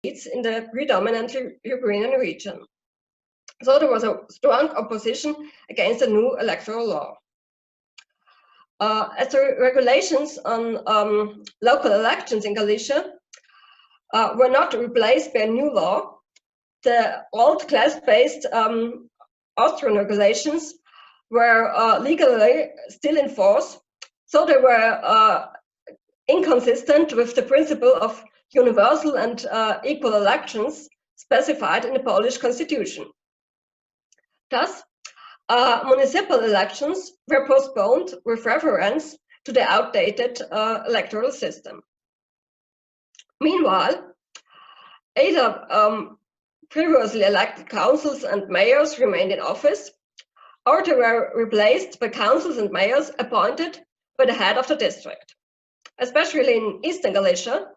elites in the predominantly Ukrainian region. So there was a strong opposition against the new electoral law. As the regulations on local elections in Galicia were not replaced by a new law, the old class-based Austrian regulations were legally still in force, so they were inconsistent with the principle of universal and equal elections specified in the Polish constitution. Thus, municipal elections were postponed with reference to the outdated electoral system. Meanwhile, either previously elected councils and mayors remained in office, or they were replaced by councils and mayors appointed by the head of the district. Especially in Eastern Galicia,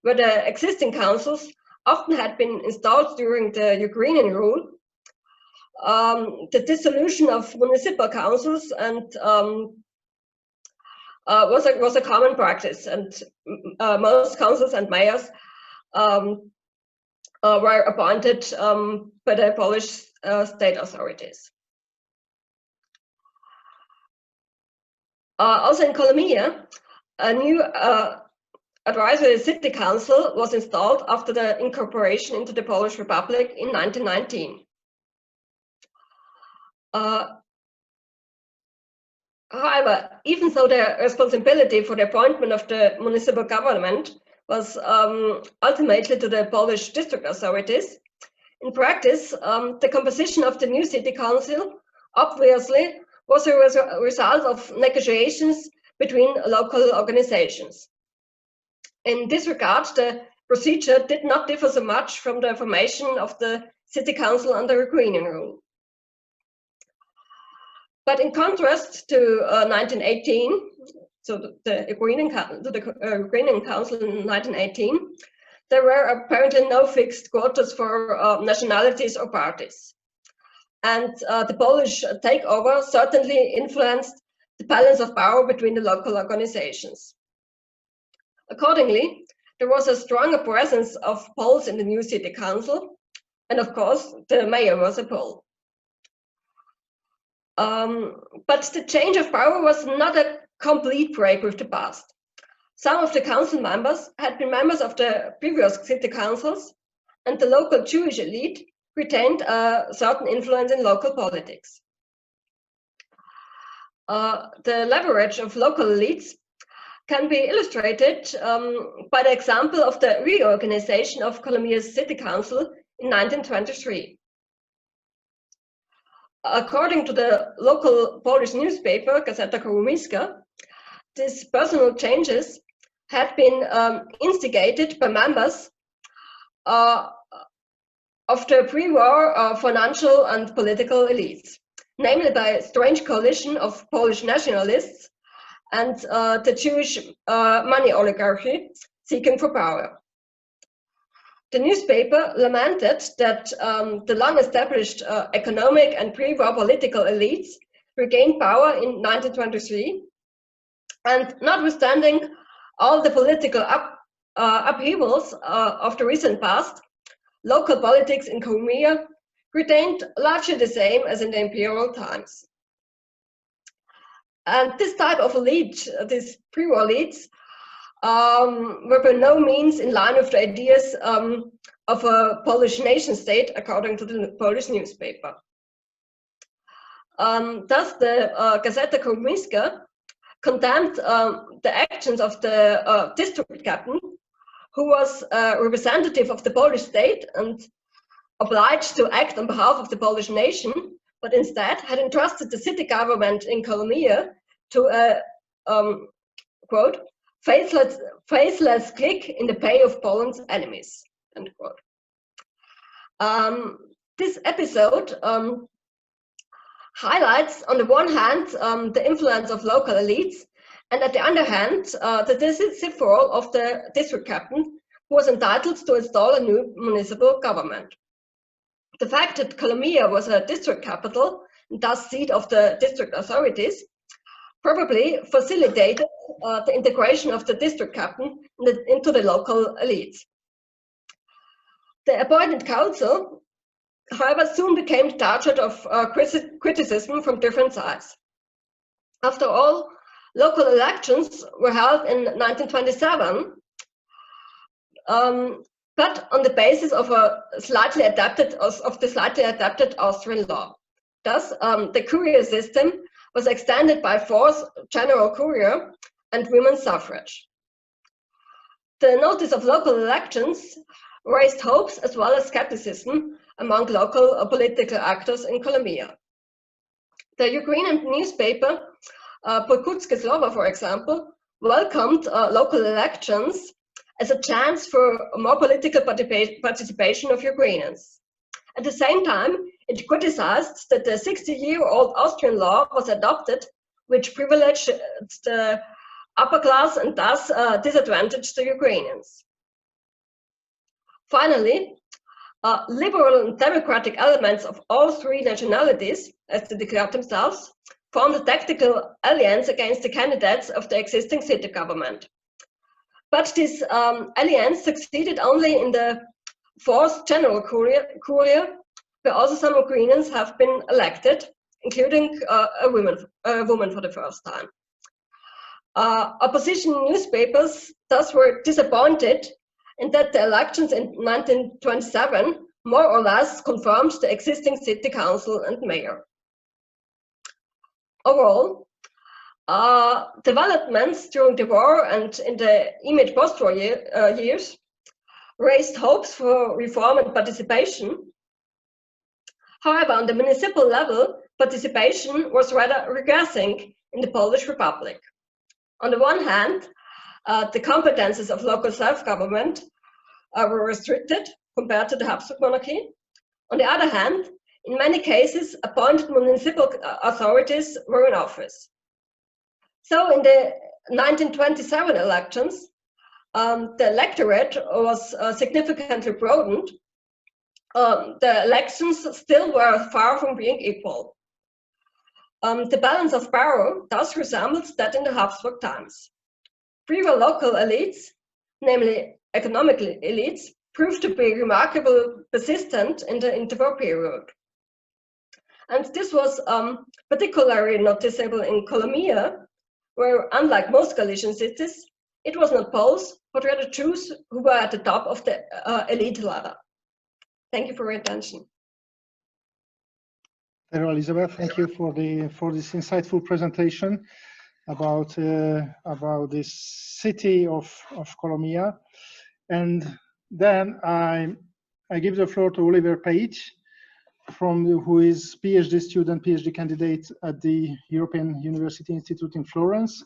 where the existing councils often had been installed during the Ukrainian rule, the dissolution of municipal councils and was a common practice, and most councils and mayors were appointed by the Polish state authorities. Also in Bohemia, a new advisory city council was installed after the incorporation into the Polish Republic in 1919. However, even though the responsibility for the appointment of the municipal government was ultimately to the Polish district authorities, in practice, the composition of the new city council obviously was a result of negotiations between local organizations. In this regard, the procedure did not differ so much from the formation of the city council under Ukrainian rule. But in contrast to 1918, so the Ukrainian council in 1918, there were apparently no fixed quotas for nationalities or parties. And the Polish takeover certainly influenced the balance of power between the local organizations. Accordingly, there was a stronger presence of Poles in the new city council, and of course, the mayor was a Pole. But the change of power was not a complete break with the past. Some of the council members had been members of the previous city councils, and the local Jewish elite retained a certain influence in local politics. The leverage of local elites can be illustrated by the example of the reorganization of Bohemia's city council in 1923. According to the local Polish newspaper, Gazeta Kołomijska, these personal changes had been instigated by members of the pre-war financial and political elites, namely by a strange coalition of Polish nationalists and the Jewish money oligarchy seeking for power. The newspaper lamented that the long-established economic and pre-war political elites regained power in 1923, and notwithstanding all the political upheavals of the recent past, local politics in Bohemia retained largely the same as in the imperial times. And this type of elite, these pre-war elites, were by no means in line with the ideas of a Polish nation state, according to the Polish newspaper. Thus, the Gazeta Kołomijska condemned the actions of the district captain, who was a representative of the Polish state and obliged to act on behalf of the Polish nation, but instead had entrusted the city government in Bohemia to a, quote, faceless clique in the pay of Poland's enemies, end quote. This episode highlights, on the one hand, the influence of local elites, and at the other hand, the decisive role of the district captain, who was entitled to install a new municipal government. The fact that Bohemia was a district capital, and thus seat of the district authorities, probably facilitated the integration of the district captain into the local elites. The appointed council, however, soon became the target of criticism from different sides. After all, local elections were held in 1927, but on the basis of the slightly adapted Austrian law. Thus, the courier system was extended by force general courier and women's suffrage. The notice of local elections raised hopes as well as skepticism among local political actors in Colombia. The Ukrainian newspaper Pokutsky Slova, for example, welcomed local elections as a chance for more political participation of Ukrainians. At the same time, it criticized that the 60-year-old Austrian law was adopted, which privileged the upper class and thus disadvantaged the Ukrainians. Finally, liberal and democratic elements of all three nationalities, as they declared themselves, formed a tactical alliance against the candidates of the existing city government. But this alliance succeeded only in the fourth general courier, where also some Ukrainians have been elected, including a woman for the first time. Opposition newspapers thus were disappointed in that the elections in 1927 more or less confirmed the existing city council and mayor. Overall, developments during the war and in the immediate post-war years raised hopes for reform and participation. However, on the municipal level, participation was rather regressing in the Polish Republic. On the one hand, the competences of local self-government were restricted compared to the Habsburg monarchy. On the other hand, in many cases, appointed municipal authorities were in office. So in the 1927 elections, the electorate was significantly broadened. The elections still were far from being equal. The balance of power thus resembles that in the Habsburg times. Fewer local elites, namely economic elites, proved to be remarkably persistent in the interwar period. And this was particularly noticeable in Colombia, where, unlike most Galician cities, it was not Poles, but rather Jews who were at the top of the elite ladder. Thank you for your attention. Hello, Elisabeth. Thank you for this insightful presentation about this city of Colombia. And then I give the floor to Oliver Pejić, who is PhD student, PhD candidate at the European University Institute in Florence.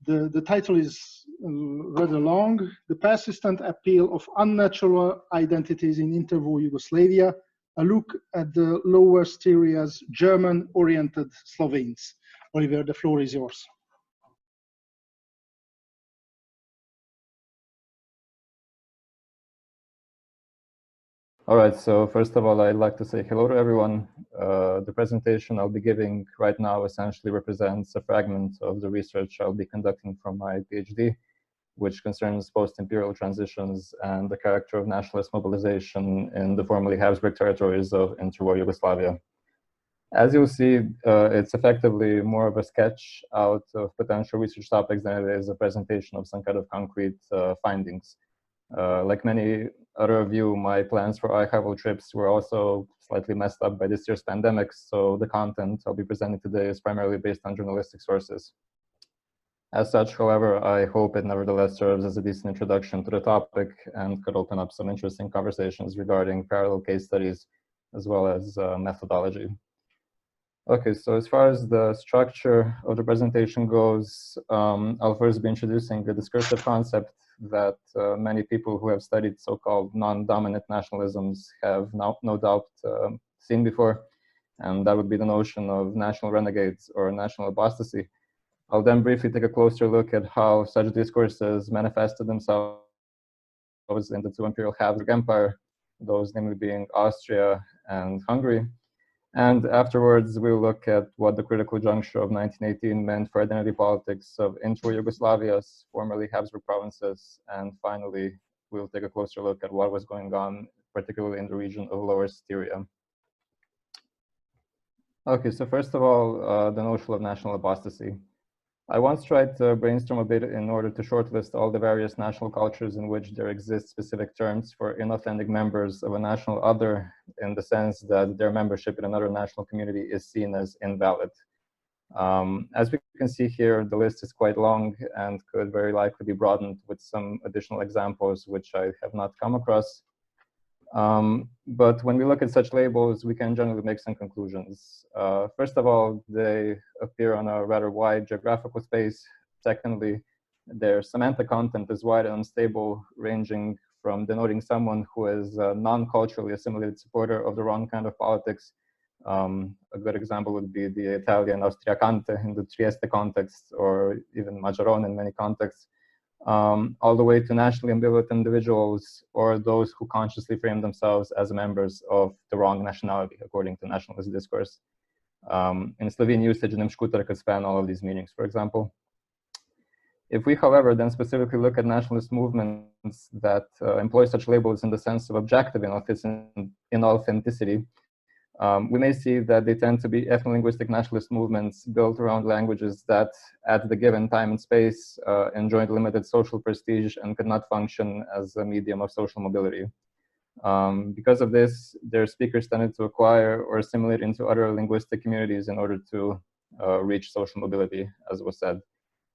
The title is rather long: The Persistent Appeal of Unnatural Identities in Interwar Yugoslavia, a look at the lower Styria's German-oriented Slovenes. Oliver, the floor is yours. All right, so first of all, I'd like to say hello to everyone. The presentation I'll be giving right now essentially represents a fragment of the research I'll be conducting from my PhD, which concerns post-imperial transitions and the character of nationalist mobilization in the formerly Habsburg territories of interwar Yugoslavia. As you'll see, it's effectively more of a sketch out of potential research topics than it is a presentation of some kind of concrete findings. Like many other of you, my plans for archival trips were also slightly messed up by this year's pandemic, so the content I'll be presenting today is primarily based on journalistic sources. As such, however, I hope it nevertheless serves as a decent introduction to the topic and could open up some interesting conversations regarding parallel case studies as well as methodology. Okay, so as far as the structure of the presentation goes, I'll first be introducing the discursive concept that many people who have studied so-called non-dominant nationalisms have no doubt seen before, and that would be the notion of national renegades or national apostasy. I'll then briefly take a closer look at how such discourses manifested themselves in the two imperial Habsburg Empire, those namely being Austria and Hungary. And afterwards, we'll look at what the critical juncture of 1918 meant for identity politics of interwar Yugoslavia's formerly Habsburg provinces. And finally, we'll take a closer look at what was going on, particularly in the region of Lower Styria. Okay, so first of all, the notion of national apostasy. I once tried to brainstorm a bit in order to shortlist all the various national cultures in which there exist specific terms for inauthentic members of a national other, in the sense that their membership in another national community is seen as invalid. As we can see here, the list is quite long and could very likely be broadened with some additional examples, which I have not come across. But when we look at such labels, we can generally make some conclusions. First of all, they appear on a rather wide geographical space. Secondly, their semantic content is wide and unstable, ranging from denoting someone who is a non-culturally assimilated supporter of the wrong kind of politics. A good example would be the Italian Austriacante in the Trieste context, or even Majaron in many contexts. All the way to nationally ambivalent individuals, or those who consciously frame themselves as members of the wrong nationality, according to nationalist discourse. In Slovene usage, Nemškutar could span all of these meanings, for example. If we, however, then specifically look at nationalist movements that employ such labels in the sense of objective inauthenticity, we may see that they tend to be ethno-linguistic nationalist movements built around languages that, at the given time and space, enjoyed limited social prestige and could not function as a medium of social mobility. Because of this, their speakers tended to acquire or assimilate into other linguistic communities in order to reach social mobility, as was said.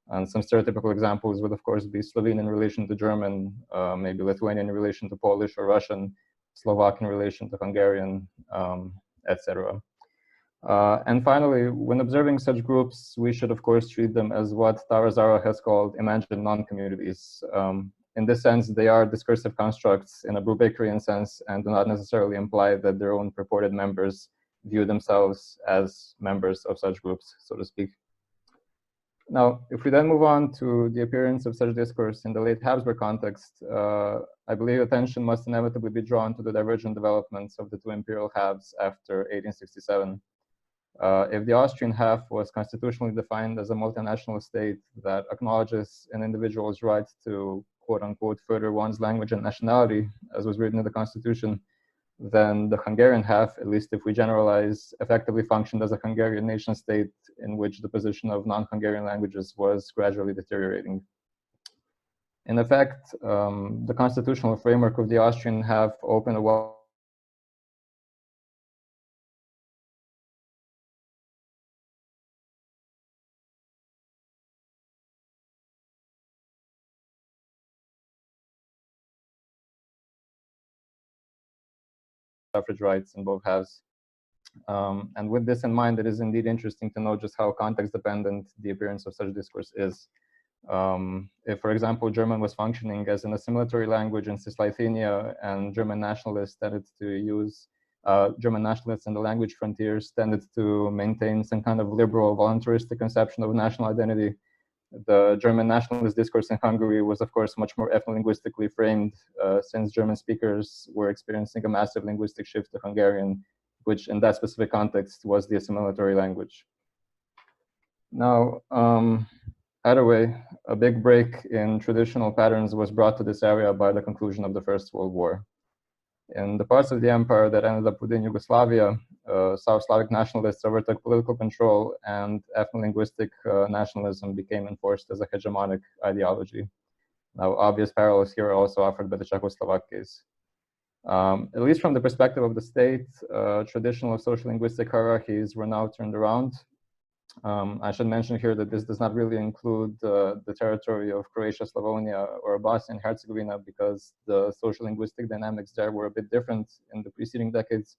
And some stereotypical examples would, of course, be Slovene in relation to German, maybe Lithuanian in relation to Polish or Russian, Slovak in relation to Hungarian, etc. And finally, when observing such groups, we should, of course, treat them as what Tarazara has called imagined non-communities. In this sense, they are discursive constructs in a Brubackerian sense and do not necessarily imply that their own purported members view themselves as members of such groups, so to speak. Now, if we then move on to the appearance of such discourse in the late Habsburg context, I believe attention must inevitably be drawn to the divergent developments of the two imperial halves after 1867. If the Austrian half was constitutionally defined as a multinational state that acknowledges an individual's right to quote-unquote further one's language and nationality, as was written in the constitution, then the Hungarian half, at least if we generalize, effectively functioned as a Hungarian nation state in which the position of non-Hungarian languages was gradually deteriorating. In effect, the constitutional framework of the Austrian half opened a suffrage rights in both halves. And with this in mind, it is indeed interesting to know just how context-dependent the appearance of such discourse is. If, for example, German was functioning as an assimilatory language in Cisleithania, and German nationalists tended to use, German nationalists in the language frontiers tended to maintain some kind of liberal, voluntaristic conception of national identity, the German nationalist discourse in Hungary was, of course, much more ethno-linguistically framed, since German speakers were experiencing a massive linguistic shift to Hungarian, which in that specific context was the assimilatory language. Now, either way, a big break in traditional patterns was brought to this area by the conclusion of the First World War. In the parts of the empire that ended up within Yugoslavia, South Slavic nationalists overtook political control, and ethno-linguistic nationalism became enforced as a hegemonic ideology. Now, obvious parallels here are also offered by the Czechoslovak case. At least from the perspective of the state, traditional social linguistic hierarchies were now turned around. I should mention here that this does not really include the territory of Croatia, Slavonia, or Bosnia and Herzegovina, because the social linguistic dynamics there were a bit different in the preceding decades.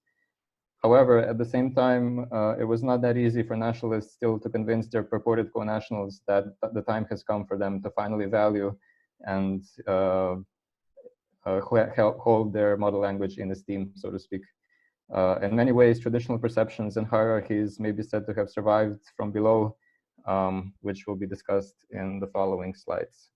However, at the same time, it was not that easy for nationalists still to convince their purported co-nationals that the time has come for them to finally value and hold their mother language in esteem, so to speak. In many ways, traditional perceptions and hierarchies may be said to have survived from below, which will be discussed in the following slides.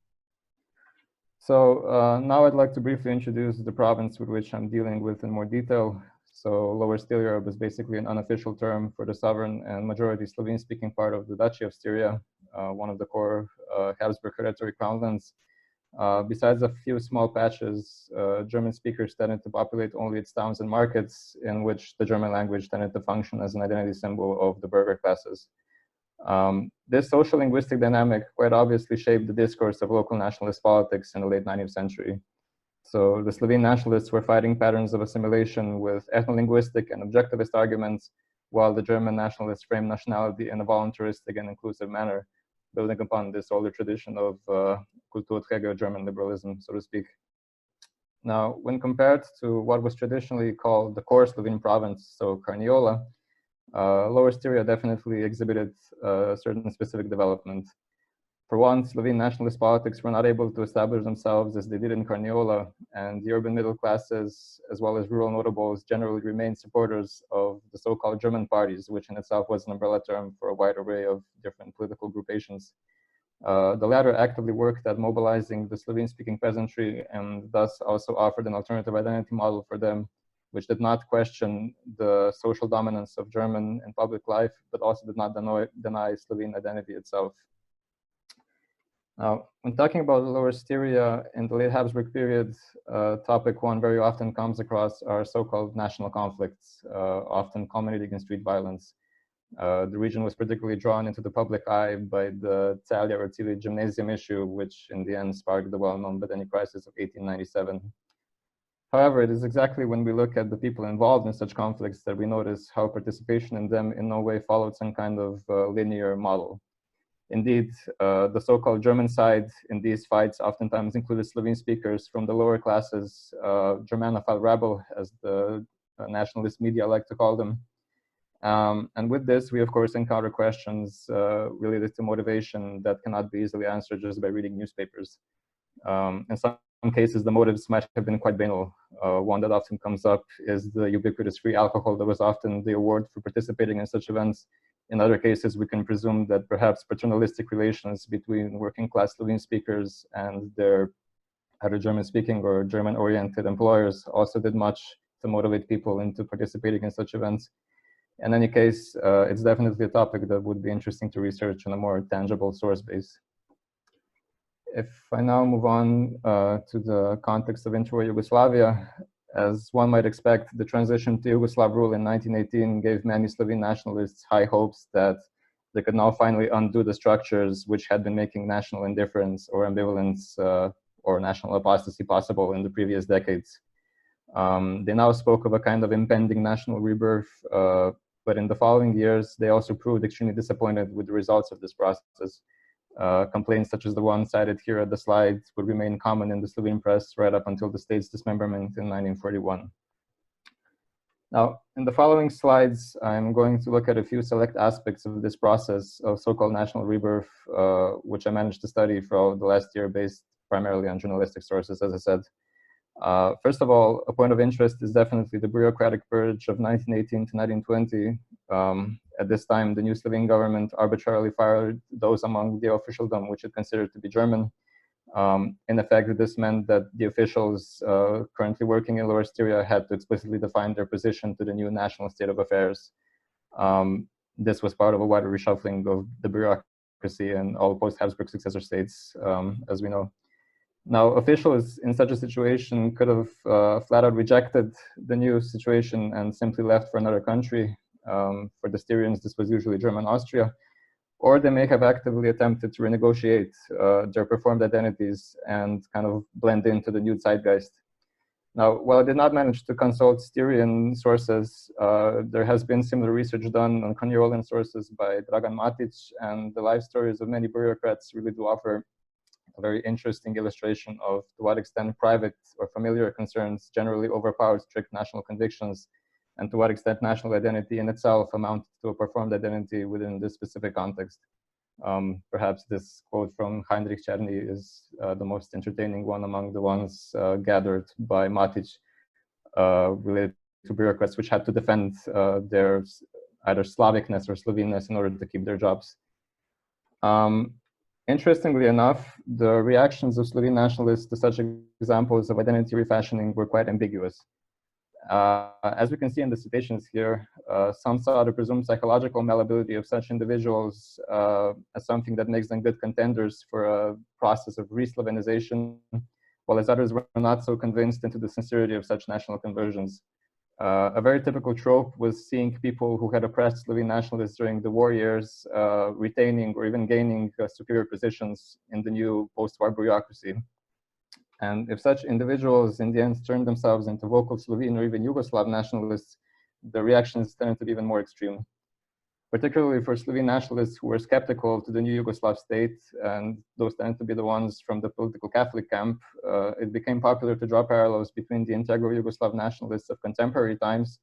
So now I'd like to briefly introduce the province with which I'm dealing with in more detail. So Lower Styria is basically an unofficial term for the sovereign and majority Slovene-speaking part of the Duchy of Styria, one of the core Habsburg hereditary crownlands. Besides a few small patches, German speakers tended to populate only its towns and markets, in which the German language tended to function as an identity symbol of the burgher classes. This social linguistic dynamic quite obviously shaped the discourse of local nationalist politics in the late 19th century. So the Slovene nationalists were fighting patterns of assimilation with ethno-linguistic and objectivist arguments, while the German nationalists framed nationality in a voluntaristic and inclusive manner, building upon this older tradition of Kulturträger German liberalism, so to speak. Now, when compared to what was traditionally called the core Slovene province, so Carniola, Lower Styria definitely exhibited a certain specific development. For one, Slovene nationalist politics were not able to establish themselves as they did in Carniola, and the urban middle classes, as well as rural notables, generally remained supporters of the so-called German parties, which in itself was an umbrella term for a wide array of different political groupations. The latter actively worked at mobilizing the Slovene-speaking peasantry, and thus also offered an alternative identity model for them, which did not question the social dominance of German in public life, but also did not deny Slovene identity itself. Now, when talking about the Lower Styria in the late Habsburg period, topic one very often comes across are so-called national conflicts, often culminating in street violence. The region was particularly drawn into the public eye by the Celje or Cili gymnasium issue, which in the end sparked the well-known Badeni crisis of 1897. However, it is exactly when we look at the people involved in such conflicts that we notice how participation in them in no way followed some kind of linear model. Indeed, the so-called German side in these fights oftentimes included Slovene speakers from the lower classes, Germanophile rabble, as the nationalist media like to call them. And with this, we of course encounter questions related to motivation that cannot be easily answered just by reading newspapers. In some cases, the motives might have been quite banal. One that often comes up is the ubiquitous free alcohol that was often the award for participating in such events. In other cases, we can presume that perhaps paternalistic relations between working class Slovene speakers and their either German-speaking or German-oriented employers also did much to motivate people into participating in such events. In any case, it's definitely a topic that would be interesting to research on a more tangible source base. If I now move on to the context of interwar Yugoslavia, as one might expect, the transition to Yugoslav rule in 1918 gave many Slovene nationalists high hopes that they could now finally undo the structures which had been making national indifference or ambivalence or national apostasy possible in the previous decades. They now spoke of a kind of impending national rebirth, but in the following years, they also proved extremely disappointed with the results of this process. Complaints such as the one cited here at the slide would remain common in the Slovene press right up until the state's dismemberment in 1941. Now, in the following slides, I'm going to look at a few select aspects of this process of so-called national rebirth, which I managed to study for the last year based primarily on journalistic sources, as I said. First of all, a point of interest is definitely the bureaucratic purge of 1918 to 1920. At this time, the new Slovene government arbitrarily fired those among the officialdom which it considered to be German. In effect, this meant that the officials currently working in Lower Styria had to explicitly define their position to the new national state of affairs. This was part of a wider reshuffling of the bureaucracy in all post-Habsburg successor states, as we know. Now, officials in such a situation could have flat out rejected the new situation and simply left for another country. For the Styrians, this was usually German Austria, or they may have actively attempted to renegotiate their performed identities and kind of blend into the new zeitgeist. Now, while I did not manage to consult Styrian sources, there has been similar research done on Carniolan sources by Dragan Matic, and the life stories of many bureaucrats really do offer a very interesting illustration of to what extent private or familiar concerns generally overpowered strict national convictions, and to what extent national identity in itself amounted to a performed identity within this specific context. Perhaps this quote from Heinrich Czerny is the most entertaining one among the ones gathered by Matic related to bureaucrats which had to defend their either Slavicness or Sloveneness in order to keep their jobs. Interestingly enough, the reactions of Slovene nationalists to such examples of identity refashioning were quite ambiguous. As we can see in the citations here, some saw the presumed psychological malleability of such individuals as something that makes them good contenders for a process of re-Slovenization, while as others were not so convinced into the sincerity of such national conversions. A very typical trope was seeing people who had oppressed Slovene nationalists during the war years retaining or even gaining superior positions in the new post-war bureaucracy. And if such individuals in the end turned themselves into vocal Slovene or even Yugoslav nationalists, the reactions tended to be even more extreme. Particularly for Slovene nationalists who were skeptical to the new Yugoslav state, and those tended to be the ones from the political Catholic camp, it became popular to draw parallels between the integral Yugoslav nationalists of contemporary times,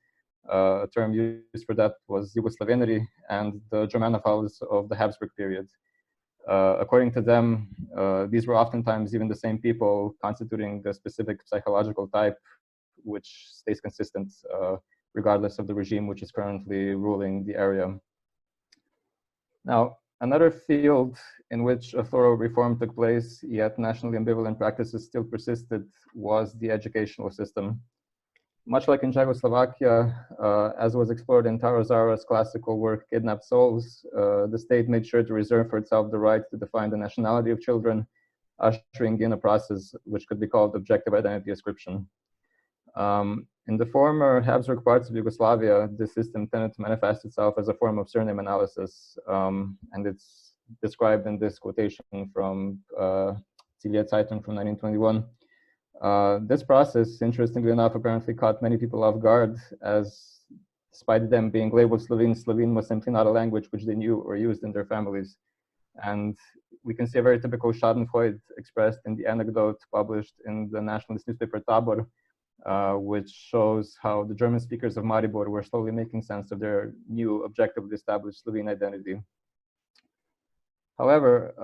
a term used for that was Yugoslavenity, and the Germanophiles of the Habsburg period. According to them, these were oftentimes even the same people constituting a specific psychological type, which stays consistent regardless of the regime which is currently ruling the area. Now, another field in which a thorough reform took place, yet nationally ambivalent practices still persisted, was the educational system. Much like in Czechoslovakia, as was explored in Taro Zara's classical work, Kidnapped Souls, the state made sure to reserve for itself the right to define the nationality of children, ushering in a process which could be called objective identity ascription. In the former Habsburg parts of Yugoslavia, this system tended to manifest itself as a form of surname analysis, and it's described in this quotation from Celia Zeitung from 1921. This process, interestingly enough, apparently caught many people off guard, as despite them being labeled Slovene, Slovene was simply not a language which they knew or used in their families. And we can see a very typical schadenfreude expressed in the anecdote published in the nationalist newspaper Tabor, which shows how the German speakers of Maribor were slowly making sense of their new objectively established Slovene identity. However,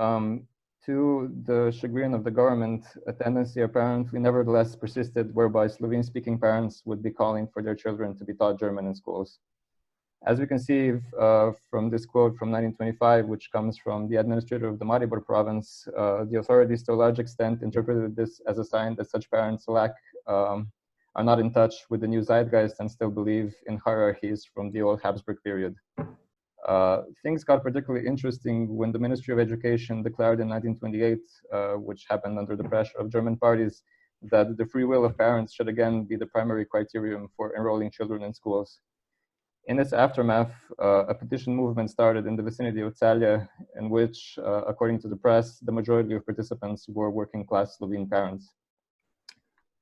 to the chagrin of the government, a tendency apparently nevertheless persisted whereby Slovene-speaking parents would be calling for their children to be taught German in schools. As we can see from this quote from 1925, which comes from the administrator of the Maribor province, the authorities to a large extent interpreted this as a sign that such parents are not in touch with the new zeitgeist and still believe in hierarchies from the old Habsburg period. Things got particularly interesting when the Ministry of Education declared in 1928, which happened under the pressure of German parties, that the free will of parents should again be the primary criterion for enrolling children in schools. In its aftermath, a petition movement started in the vicinity of Celje, in which, according to the press, the majority of participants were working-class Slovene parents.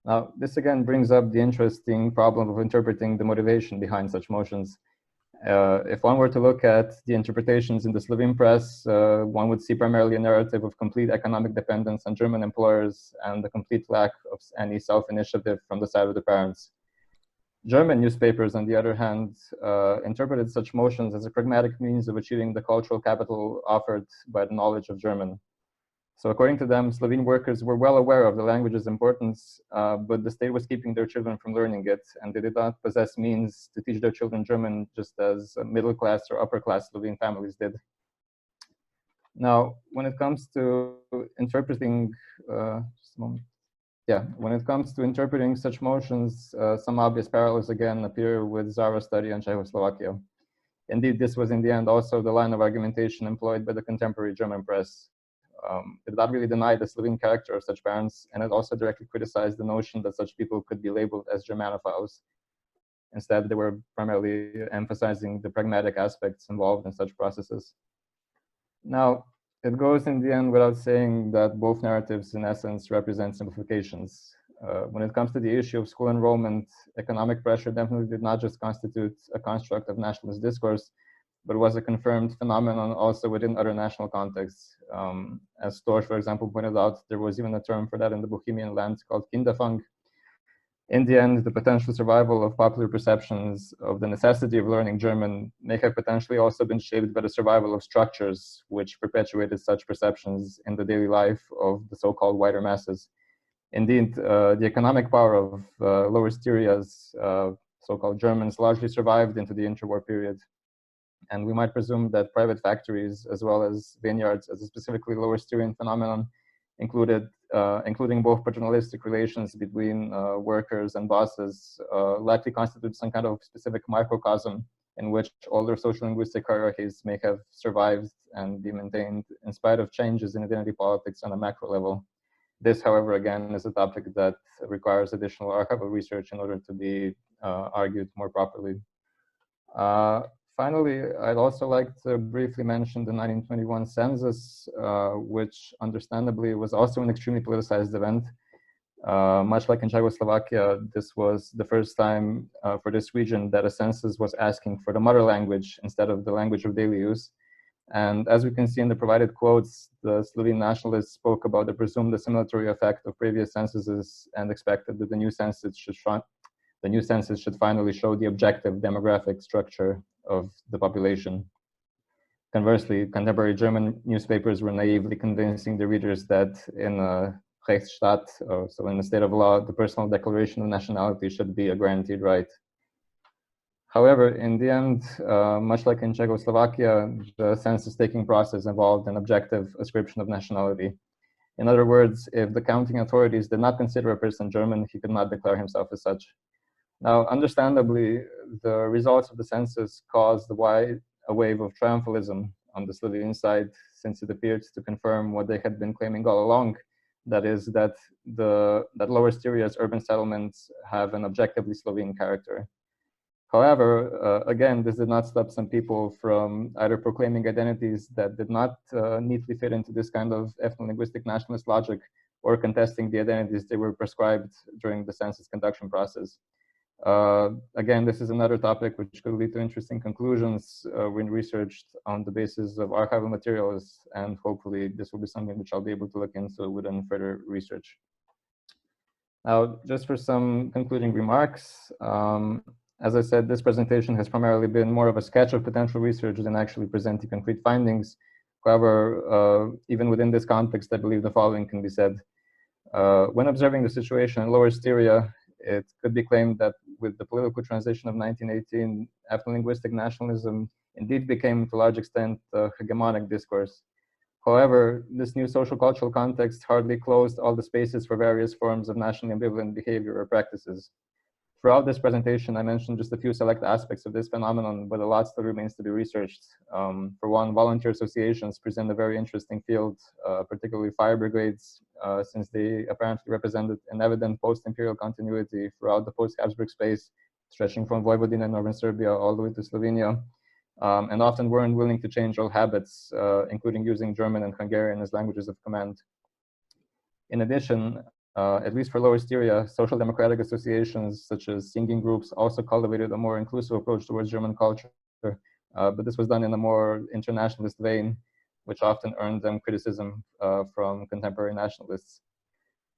Now, this again brings up the interesting problem of interpreting the motivation behind such motions. If one were to look at the interpretations in the Slovene press, one would see primarily a narrative of complete economic dependence on German employers and the complete lack of any self-initiative from the side of the parents. German newspapers, on the other hand, interpreted such motions as a pragmatic means of achieving the cultural capital offered by the knowledge of German. So according to them, Slovene workers were well aware of the language's importance, but the state was keeping their children from learning it, and they did not possess means to teach their children German, just as middle-class or upper-class Slovene families did. Now, when it comes to interpreting, when it comes to interpreting such motions, some obvious parallels again appear with Zara's study on Czechoslovakia. Indeed, this was in the end also the line of argumentation employed by the contemporary German press. It did not really deny the Slovene character of such parents, and it also directly criticized the notion that such people could be labeled as Germanophiles. Instead, they were primarily emphasizing the pragmatic aspects involved in such processes. Now, it goes in the end without saying that both narratives, in essence, represent simplifications. When it comes to the issue of school enrollment, economic pressure definitely did not just constitute a construct of nationalist discourse, but was a confirmed phenomenon also within other national contexts. As Storch, for example, pointed out, there was even a term for that in the Bohemian lands called Kinderfang. In the end, the potential survival of popular perceptions of the necessity of learning German may have potentially also been shaped by the survival of structures which perpetuated such perceptions in the daily life of the so-called wider masses. Indeed, the economic power of Lower Styria's so-called Germans largely survived into the interwar period. And we might presume that private factories, as well as vineyards, as a specifically Lower Styrian phenomenon, included including both paternalistic relations between workers and bosses, likely constitute some kind of specific microcosm in which older social linguistic hierarchies may have survived and be maintained in spite of changes in identity politics on a macro level. This, however, again, is a topic that requires additional archival research in order to be argued more properly. Finally, I'd also like to briefly mention the 1921 census, which understandably was also an extremely politicized event. Much like in Czechoslovakia, this was the first time for this region that a census was asking for the mother language instead of the language of daily use. And as we can see in the provided quotes, the Slovene nationalists spoke about the presumed assimilatory effect of previous censuses and expected that the new census should finally show the objective demographic structure of the population. Conversely, contemporary German newspapers were naively convincing the readers that in a Rechtsstaat, so in a state of law, the personal declaration of nationality should be a guaranteed right. However, in the end, much like in Czechoslovakia, the census-taking process involved an objective ascription of nationality. In other words, if the counting authorities did not consider a person German, he could not declare himself as such. Now, understandably, the results of the census caused a wave of triumphalism on the Slovene side, since it appeared to confirm what they had been claiming all along, that is, that Lower Styria's urban settlements have an objectively Slovene character. However, again, this did not stop some people from either proclaiming identities that did not neatly fit into this kind of ethno-linguistic nationalist logic, or contesting the identities they were prescribed during the census conduction process. Again, this is another topic which could lead to interesting conclusions when researched on the basis of archival materials, and hopefully this will be something which I'll be able to look into within further research. Now, just for some concluding remarks, as I said, this presentation has primarily been more of a sketch of potential research than actually presenting concrete findings. However, even within this context, I believe the following can be said. When observing the situation in Lower Styria, it could be claimed that with the political transition of 1918, ethno-linguistic nationalism indeed became, to a large extent, a hegemonic discourse. However, this new social cultural context hardly closed all the spaces for various forms of nationally ambivalent behavior or practices. Throughout this presentation, I mentioned just a few select aspects of this phenomenon, but a lot still remains to be researched. For one, volunteer associations present a very interesting field, particularly fire brigades, since they apparently represented an evident post-imperial continuity throughout the post-Habsburg space, stretching from Vojvodina in northern Serbia all the way to Slovenia, and often weren't willing to change old habits, including using German and Hungarian as languages of command. In addition, at least for Lower Styria, social democratic associations such as singing groups also cultivated a more inclusive approach towards German culture, but this was done in a more internationalist vein, which often earned them criticism from contemporary nationalists.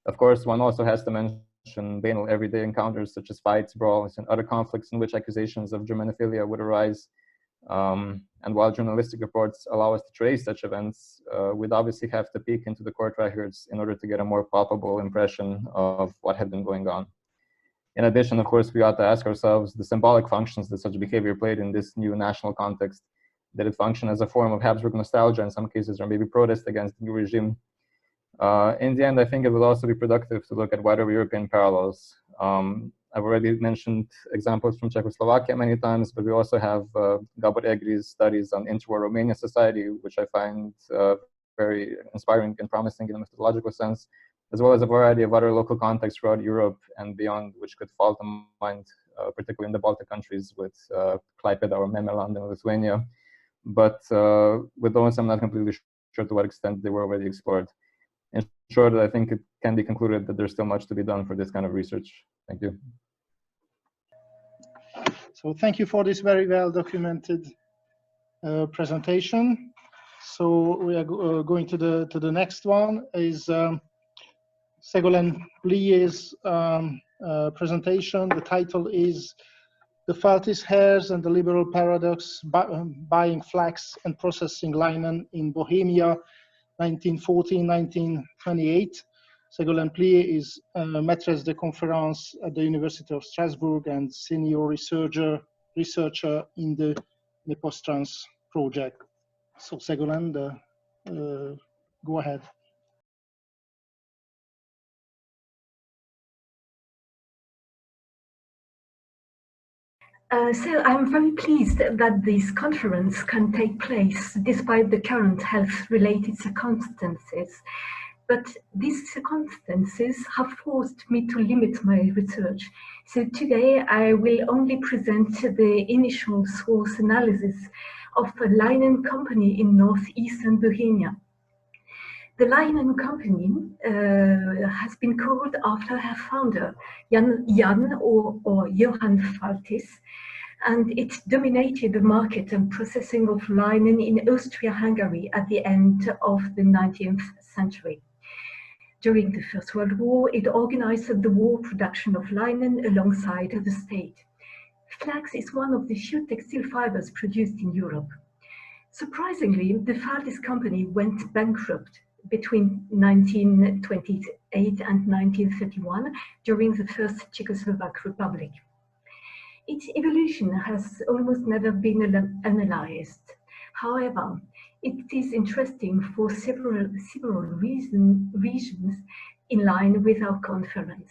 Of course, one also has to mention banal everyday encounters such as fights, brawls, and other conflicts in which accusations of Germanophilia would arise. And while journalistic reports allow us to trace such events, we'd obviously have to peek into the court records in order to get a more palpable impression of what had been going on. In addition, of course, we ought to ask ourselves the symbolic functions that such behavior played in this new national context. Did it function as a form of Habsburg nostalgia in some cases, or maybe protest against the new regime? In the end, I think it will also be productive to look at wider European parallels. I've already mentioned examples from Czechoslovakia many times, but we also have Gabor Egri's studies on interwar Romanian society, which I find very inspiring and promising in a methodological sense, as well as a variety of other local contexts throughout Europe and beyond, which could fall to mind, particularly in the Baltic countries with Klaipėda or Memeland in Lithuania. But with those, I'm not completely sure to what extent they were already explored. In short, I think it can be concluded that there's still much to be done for this kind of research. Thank you. So thank you for this very well documented presentation. So we are going to the next one is Ségoléne Plyer's presentation. The title is "The Faltis Heirs and the Liberal Paradox: Buying Flax and Processing Linen in Bohemia, 1914-1928." Ségoléne Plyer is Maîtresse de Conférence at the University of Strasbourg and senior researcher in the Nepostrans project. So Ségoléne, go ahead. So I'm very pleased that this conference can take place despite the current health-related circumstances. But these circumstances have forced me to limit my research. So today I will only present the initial source analysis of a linen company in northeastern Bohemia. The linen company has been called after her founder, Jan or Johann Faltis, and it dominated the market and processing of linen in Austria-Hungary at the end of the 19th century. During the First World War, it organized the war production of linen alongside the state. Flax is one of the few textile fibers produced in Europe. Surprisingly, the Faltis company went bankrupt between 1928 and 1931 during the First Czechoslovak Republic. Its evolution has almost never been analyzed. However, it is interesting for several reasons in line with our conference.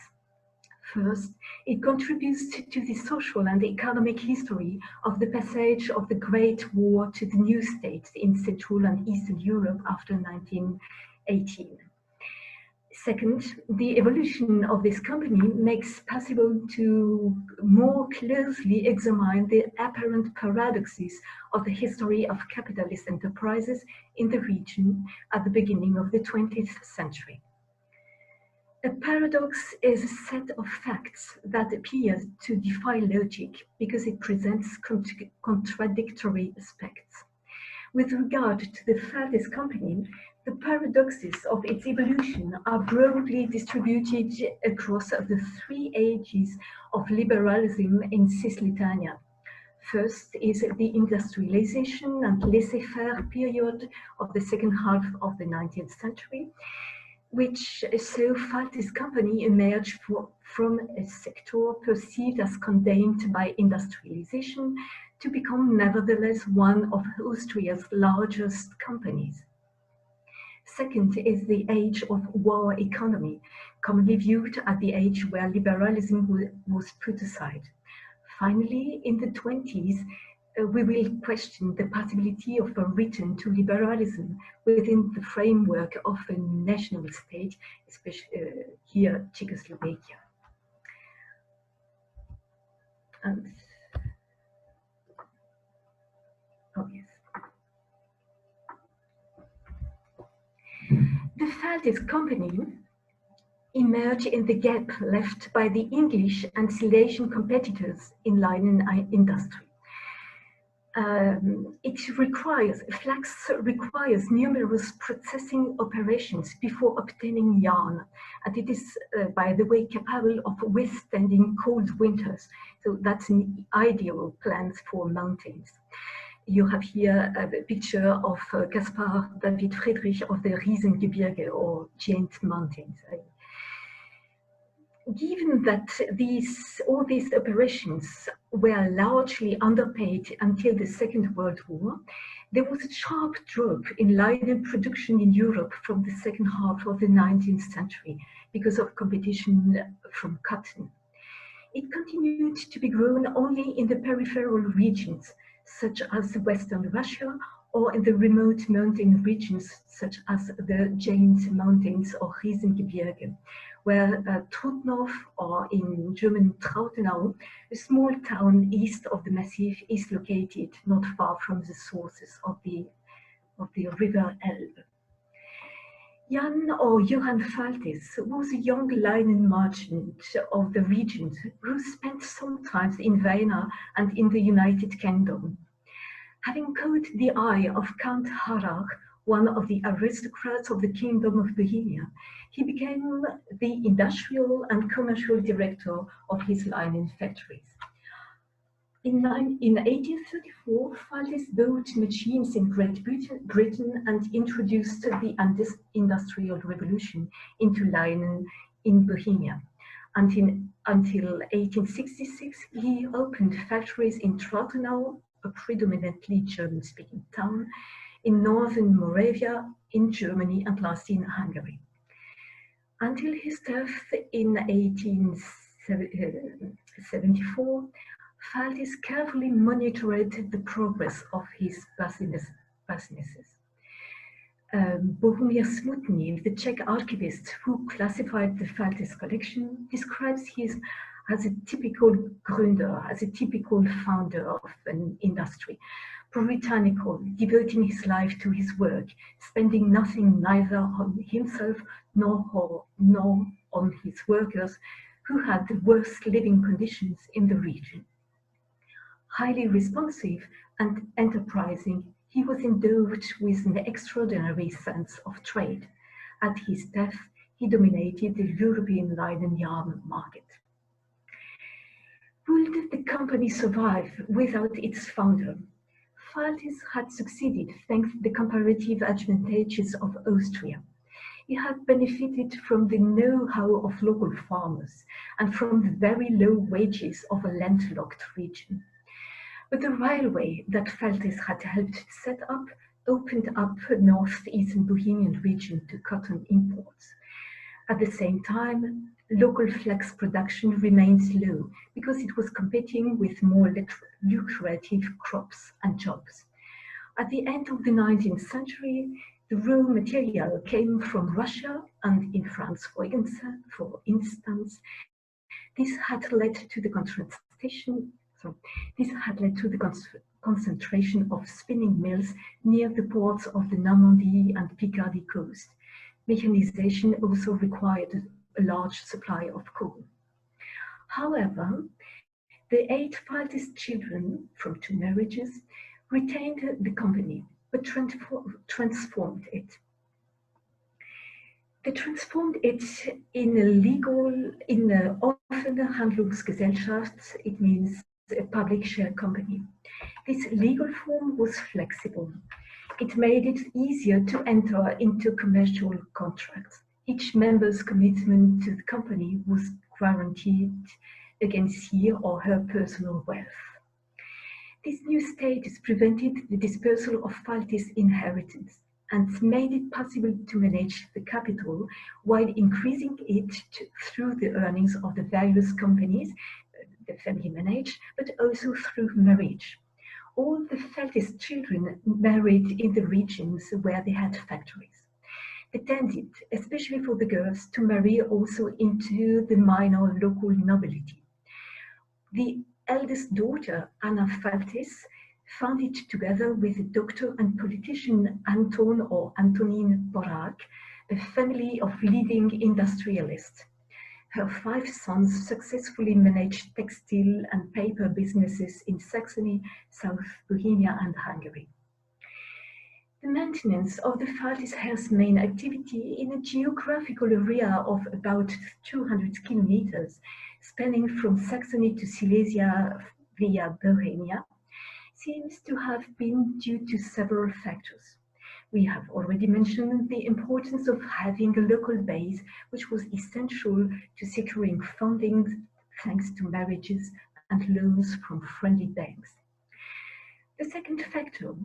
First, it contributes to the social and economic history of the passage of the Great War to the new states in Central and Eastern Europe after 1918. Second, the evolution of this company makes possible to more closely examine the apparent paradoxes of the history of capitalist enterprises in the region at the beginning of the 20th century. A paradox is a set of facts that appears to defy logic because it presents contradictory aspects. With regard to the Faltis company, the paradoxes of its evolution are broadly distributed across the three ages of liberalism in Cisleithania. First is the industrialization and laissez-faire period of the second half of the 19th century, which saw Faltis company emerge from a sector perceived as condemned by industrialization to become nevertheless one of Austria's largest companies. Second is the age of war economy, commonly viewed as the age where liberalism was put aside. Finally, in the 20s, we will question the possibility of a return to liberalism within the framework of a national state, especially here Czechoslovakia. And, oh yes. The Faltis company emerged in the gap left by the English and Silesian competitors in linen industry. Flax requires numerous processing operations before obtaining yarn, and it is, by the way, capable of withstanding cold winters. So that's an ideal plant for mountains. You have here a picture of Caspar David Friedrich of the Riesengebirge, or Giant Mountains. Given that all these operations were largely underpaid until the Second World War, there was a sharp drop in linen production in Europe from the second half of the 19th century because of competition from cotton. It continued to be grown only in the peripheral regions, such as Western Russia, or in the remote mountain regions, such as the Giant Mountains or Riesengebirge, where Trutnov, or in German Trautenau, a small town east of the Massif, is located not far from the sources of the river Elbe. Jan or Johann Faltis was a young linen merchant of the region who spent some time in Vienna and in the United Kingdom. Having caught the eye of Count Harrach, one of the aristocrats of the Kingdom of Bohemia, he became the industrial and commercial director of his linen factories. In 1834, Faltis bought machines in Great Britain and introduced the Industrial Revolution into linen in Bohemia. Until 1866, he opened factories in Trautenau, a predominantly German-speaking town, in northern Moravia, in Germany, and lastly in Hungary. Until his death in 1874, Faltis carefully monitored the progress of his businesses. Bohemia Smutny, the Czech archivist who classified the Faltis collection, describes him as a typical gründer, as a typical founder of an industry, puritanical, devoting his life to his work, spending nothing neither on himself nor on his workers, who had the worst living conditions in the region. Highly responsive and enterprising, he was endowed with an extraordinary sense of trade. At his death, he dominated the European linen yarn market. Would the company survive without its founder? Faltis had succeeded thanks to the comparative advantages of Austria. He had benefited from the know-how of local farmers and from the very low wages of a landlocked region. But the railway that Faltis had helped set up opened up northeastern Bohemian region to cotton imports. At the same time, local flax production remained low because it was competing with more lucrative crops and jobs. At the end of the 19th century, the raw material came from Russia and in France, for instance. This had led to the concentration of spinning mills near the ports of the Normandy and Picardy coast. Mechanization also required a large supply of coal. However, the 8 Faltis children from 2 marriages retained the company, but transformed it. They transformed it in a offene Handlungsgesellschaft, it means a public share company. This legal form was flexible. It made it easier to enter into commercial contracts. Each member's commitment to the company was guaranteed against his or her personal wealth. This new status prevented the dispersal of Faltis inheritance and made it possible to manage the capital while increasing it through the earnings of the various companies the family managed, but also through marriage. All the Faltis children married in the regions where they had factories. They tended, especially for the girls, to marry also into the minor local nobility. The eldest daughter, Anna Faltis, founded together with the doctor and politician Anton or Antonin Borak, a family of leading industrialists. Her 5 sons successfully managed textile and paper businesses in Saxony, South Bohemia and Hungary. The maintenance of the Faltis heirs' main activity in a geographical area of about 200 kilometers, spanning from Saxony to Silesia via Bohemia, seems to have been due to several factors. We have already mentioned the importance of having a local base, which was essential to securing funding thanks to marriages and loans from friendly banks. The second factor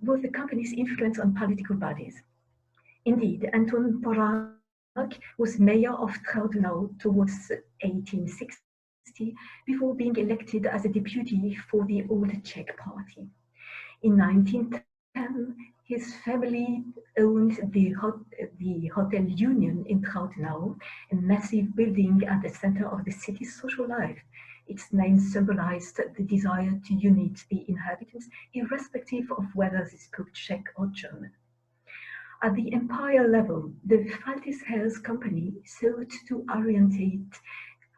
was the company's influence on political bodies. Indeed, Anton Borak was mayor of Trautenau towards 1860 before being elected as a deputy for the Old Czech Party. In 1910, his family owned the Hotel Union in Trautenau, a massive building at the center of the city's social life. Its name symbolized the desire to unite the inhabitants, irrespective of whether they spoke Czech or German. At the empire level, the Faltis heirs company sought to orientate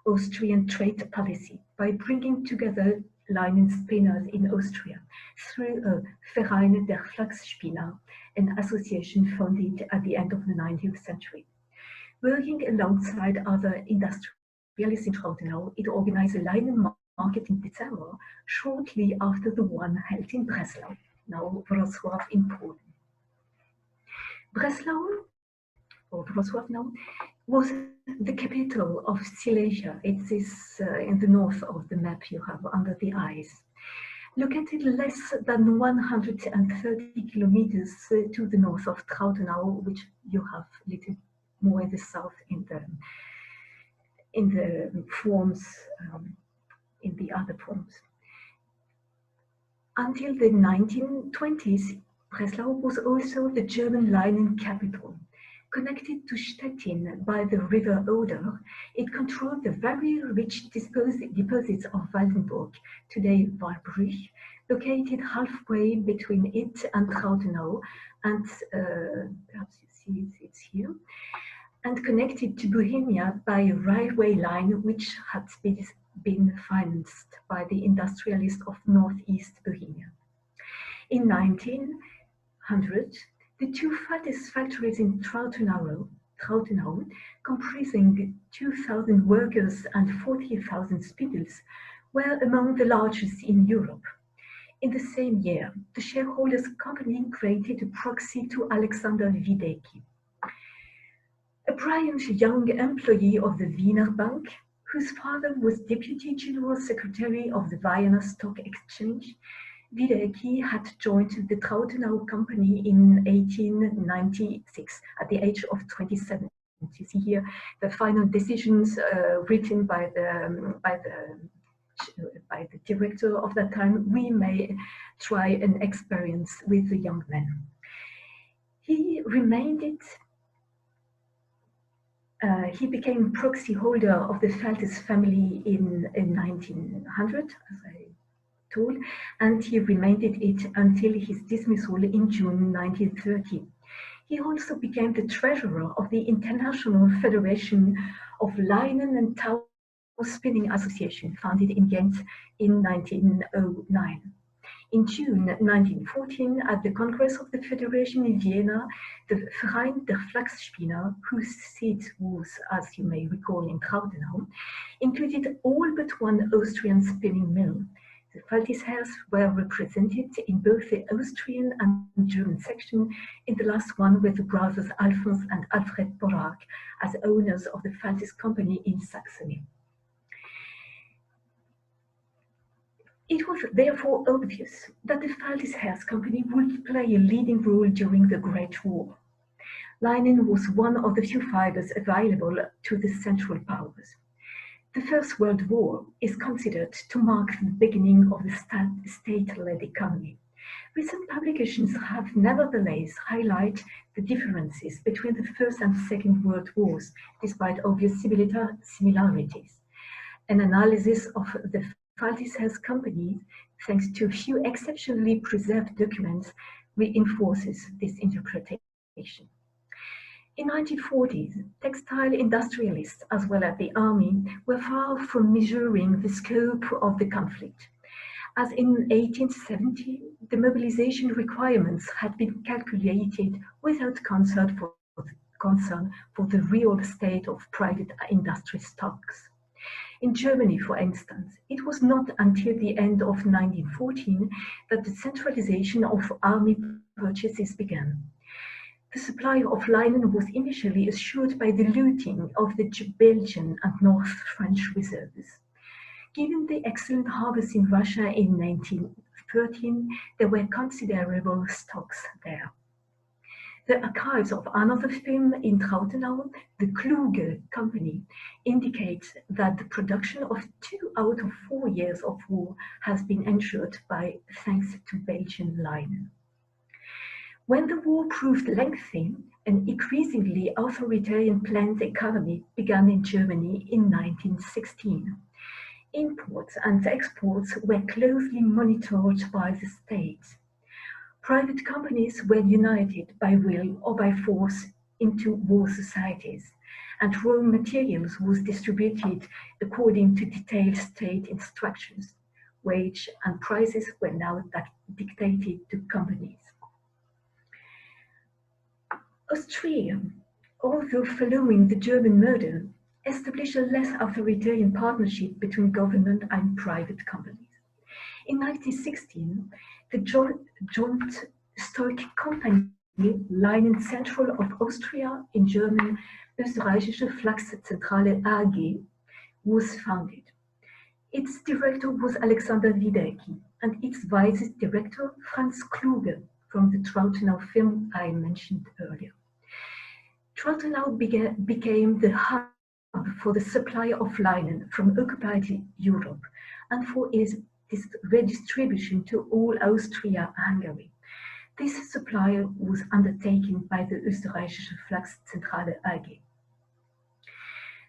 Austrian trade policy by bringing together linen spinners in Austria through a Verein der Flaxspinner, an association founded at the end of the 19th century. Working alongside other industrialists in Trautenau, it organized a linen market in December, shortly after the one held in Breslau, now Wrocław in Poland. Breslau, or Wrocław now, was the capital of Silesia. It is in the north of the map you have under the eyes. Located less than 130 kilometers to the north of Trautenau, which you have a little more in the south in the forms in the other forms. Until the 1920s, Breslau was also the German linen capital. Connected to Stettin by the river Oder, it controlled the very rich deposits of Waldenburg, today Walbrich, located halfway between it and Trautenau, and perhaps you see it's here, and connected to Bohemia by a railway line which had been financed by the industrialists of northeast Bohemia. In 1900, the two Faltis factories in Trautenau, comprising 2,000 workers and 40,000 spindles, were among the largest in Europe. In the same year, the shareholders' company granted a proxy to Alexander Wiedecki, a brilliant young employee of the Wiener Bank, whose father was Deputy General Secretary of the Vienna Stock Exchange. Wiedecki had joined the Trautenau company in 1896 at the age of 27. You see here the final decisions written by the director of that time. We may try an experience with the young man. He became proxy holder of the Faltis family in 1900, as I told, and he remained it until his dismissal in June 1930. He also became the treasurer of the International Federation of Linen and Tow Spinning Association, founded in Ghent in 1909. In June 1914, at the Congress of the Federation in Vienna, the Verein der Flaxspinner, whose seat was, as you may recall, in Trautenau, included all but one Austrian spinning mill. The Faltis heirs were represented in both the Austrian and German section. In the last one were the brothers Alphonse and Alfred Borag as owners of the Faltis company in Saxony. It was therefore obvious that the Faltis heirs company would play a leading role during the Great War. Linen was one of the few fibers available to the Central Powers. The First World War is considered to mark the beginning of the state-led economy. Recent publications have nevertheless highlighted the differences between the First and Second World Wars, despite obvious similarities. An analysis of the Faltis heirs company, thanks to a few exceptionally preserved documents, reinforces this interpretation. In 1940s, textile industrialists, as well as the army, were far from measuring the scope of the conflict. As in 1870, the mobilization requirements had been calculated without concern for the real state of private industry stocks. In Germany, for instance, it was not until the end of 1914 that the centralization of army purchases began. The supply of linen was initially assured by the looting of the Belgian and North French reserves. Given the excellent harvest in Russia in 1913, there were considerable stocks there. The archives of another firm in Trautenau, the Kluge Company, indicates that the production of 2 out of 4 years of war has been ensured thanks to Belgian linen. When the war proved lengthy, an increasingly authoritarian planned economy began in Germany in 1916. Imports and exports were closely monitored by the state. Private companies were united by will or by force into war societies, and raw materials was distributed according to detailed state instructions. Wage and prices were now dictated to companies. Austria, although following the German model, established a less authoritarian partnership between government and private companies. In 1916, the joint stock company Linen Central of Austria, in German Österreichische Flachszentrale AG, was founded. Its director was Alexander Wiedecki and its vice director Franz Kluge from the Trautenau firm I mentioned earlier. Trautenau became the hub for the supply of linen from occupied Europe and for its redistribution to all Austria-Hungary. This supply was undertaken by the Österreichische Flachszentrale AG.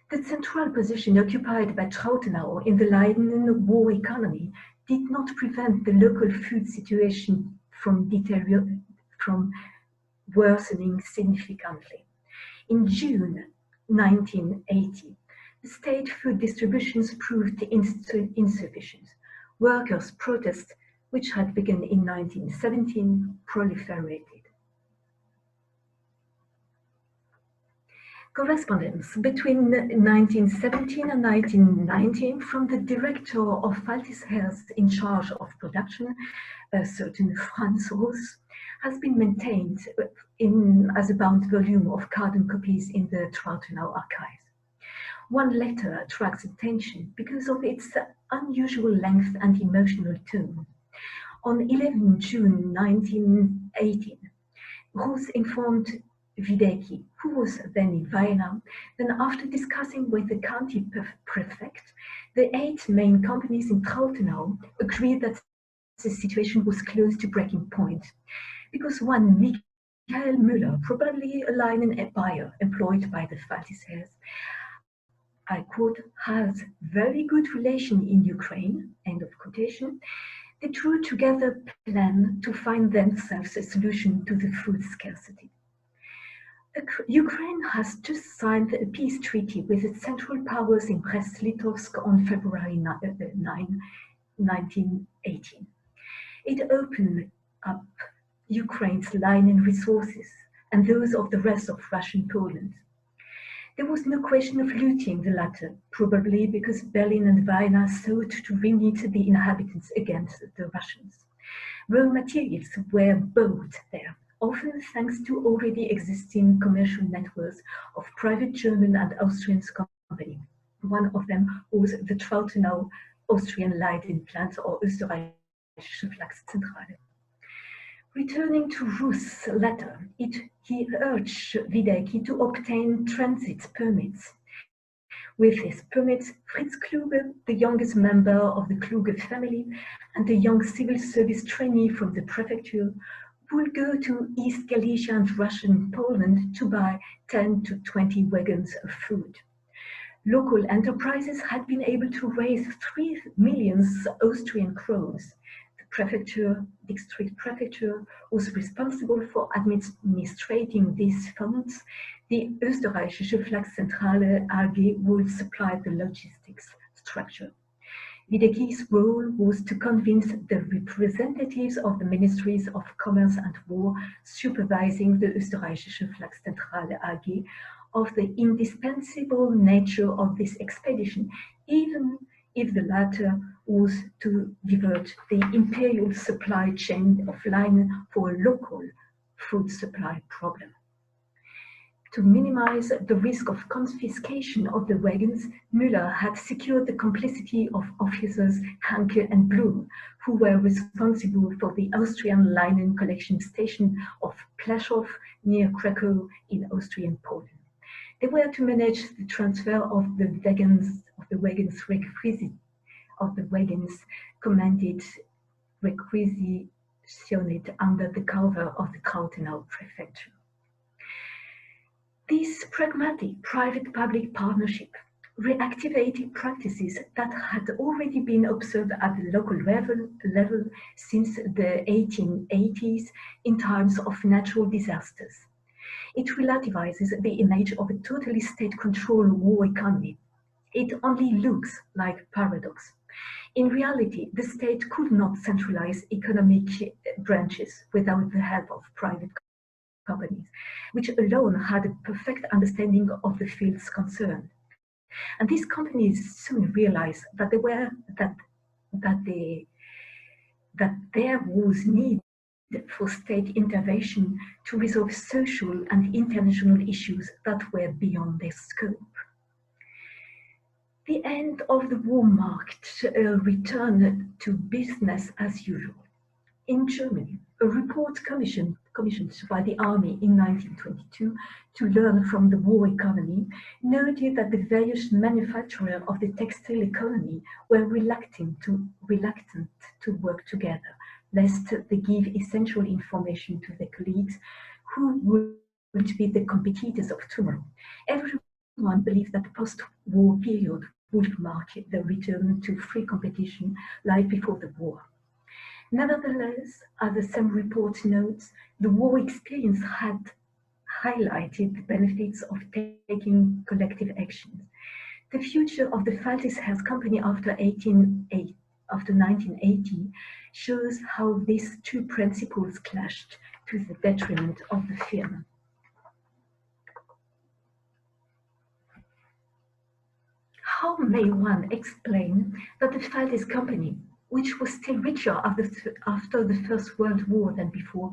The central position occupied by Trautenau in the Leiden war economy did not prevent the local food situation from worsening significantly. In June 1980, the state food distributions proved insufficient. Workers' protests, which had begun in 1917, proliferated. Correspondence between 1917 and 1919 from the director of Faltis heirs in charge of production, a certain Franz Roos, has been maintained as a bound volume of carbon copies in the Trautenau archives. One letter attracts attention because of its unusual length and emotional tone. On 11 June 1918, Roos informed Wiedecki, who was then in Vienna, then after discussing with the county prefect, the 8 main companies in Trautenau agreed that the situation was close to breaking point, because one Michael Müller, probably a linen buyer employed by the Faltis heirs, I quote, has very good relation in Ukraine, end of quotation. They drew together a plan to find themselves a solution to the food scarcity. Ukraine has just signed a peace treaty with its Central Powers in Brest-Litovsk on February 9, 1918. It opened up Ukraine's linen resources and those of the rest of Russian Poland. There was no question of looting the latter, probably because Berlin and Vienna sought to reunite the inhabitants against the Russians. Raw materials were bought there, often thanks to already existing commercial networks of private German and Austrian companies. One of them was the Trautenau Austrian Leiden plant or Österreichische Flachszentrale. Returning to Roos' letter, he urged Wiedecki to obtain transit permits. With his permits, Fritz Kluge, the youngest member of the Kluge family, and a young civil service trainee from the prefecture, would go to East Galicia and Russian Poland to buy 10 to 20 wagons of food. Local enterprises had been able to raise 3 million Austrian crowns. The prefecture, district prefecture, was responsible for administrating these funds. The Österreichische Flachszentrale AG would supply the logistics structure. Wiedecki's role was to convince the representatives of the Ministries of Commerce and War supervising the Österreichische Flachszentrale AG of the indispensable nature of this expedition, even if the latter was to divert the imperial supply chain of linen for a local food supply problem. To minimize the risk of confiscation of the wagons, Müller had secured the complicity of officers Hanke and Blum, who were responsible for the Austrian linen collection station of Plaszow near Krakow in Austrian Poland. They were to manage the transfer of the wagons commanded requisitioned under the cover of the Trautenau prefecture. This pragmatic private-public partnership reactivated practices that had already been observed at the local level since the 1880s in times of natural disasters. It relativizes the image of a totally state-controlled war economy. It only looks like paradox. In reality, the state could not centralize economic branches without the help of private companies, which alone had a perfect understanding of the fields concerned. And these companies soon realized that there was need for state intervention to resolve social and international issues that were beyond their scope. The end of the war marked a return to business as usual. In Germany, a report commissioned commissioned by the army in 1922 to learn from the war economy, noted that the various manufacturers of the textile economy were reluctant to work together, lest they give essential information to their colleagues who would be the competitors of tomorrow. Everyone believed that the post-war period would mark the return to free competition like before the war. Nevertheless, as the same report notes, the war experience had highlighted the benefits of taking collective actions. The future of the Faltis Heirs Company after 1980 shows how these two principles clashed to the detriment of the firm. How may one explain that the Faltis Company, which was still richer after the First World War than before,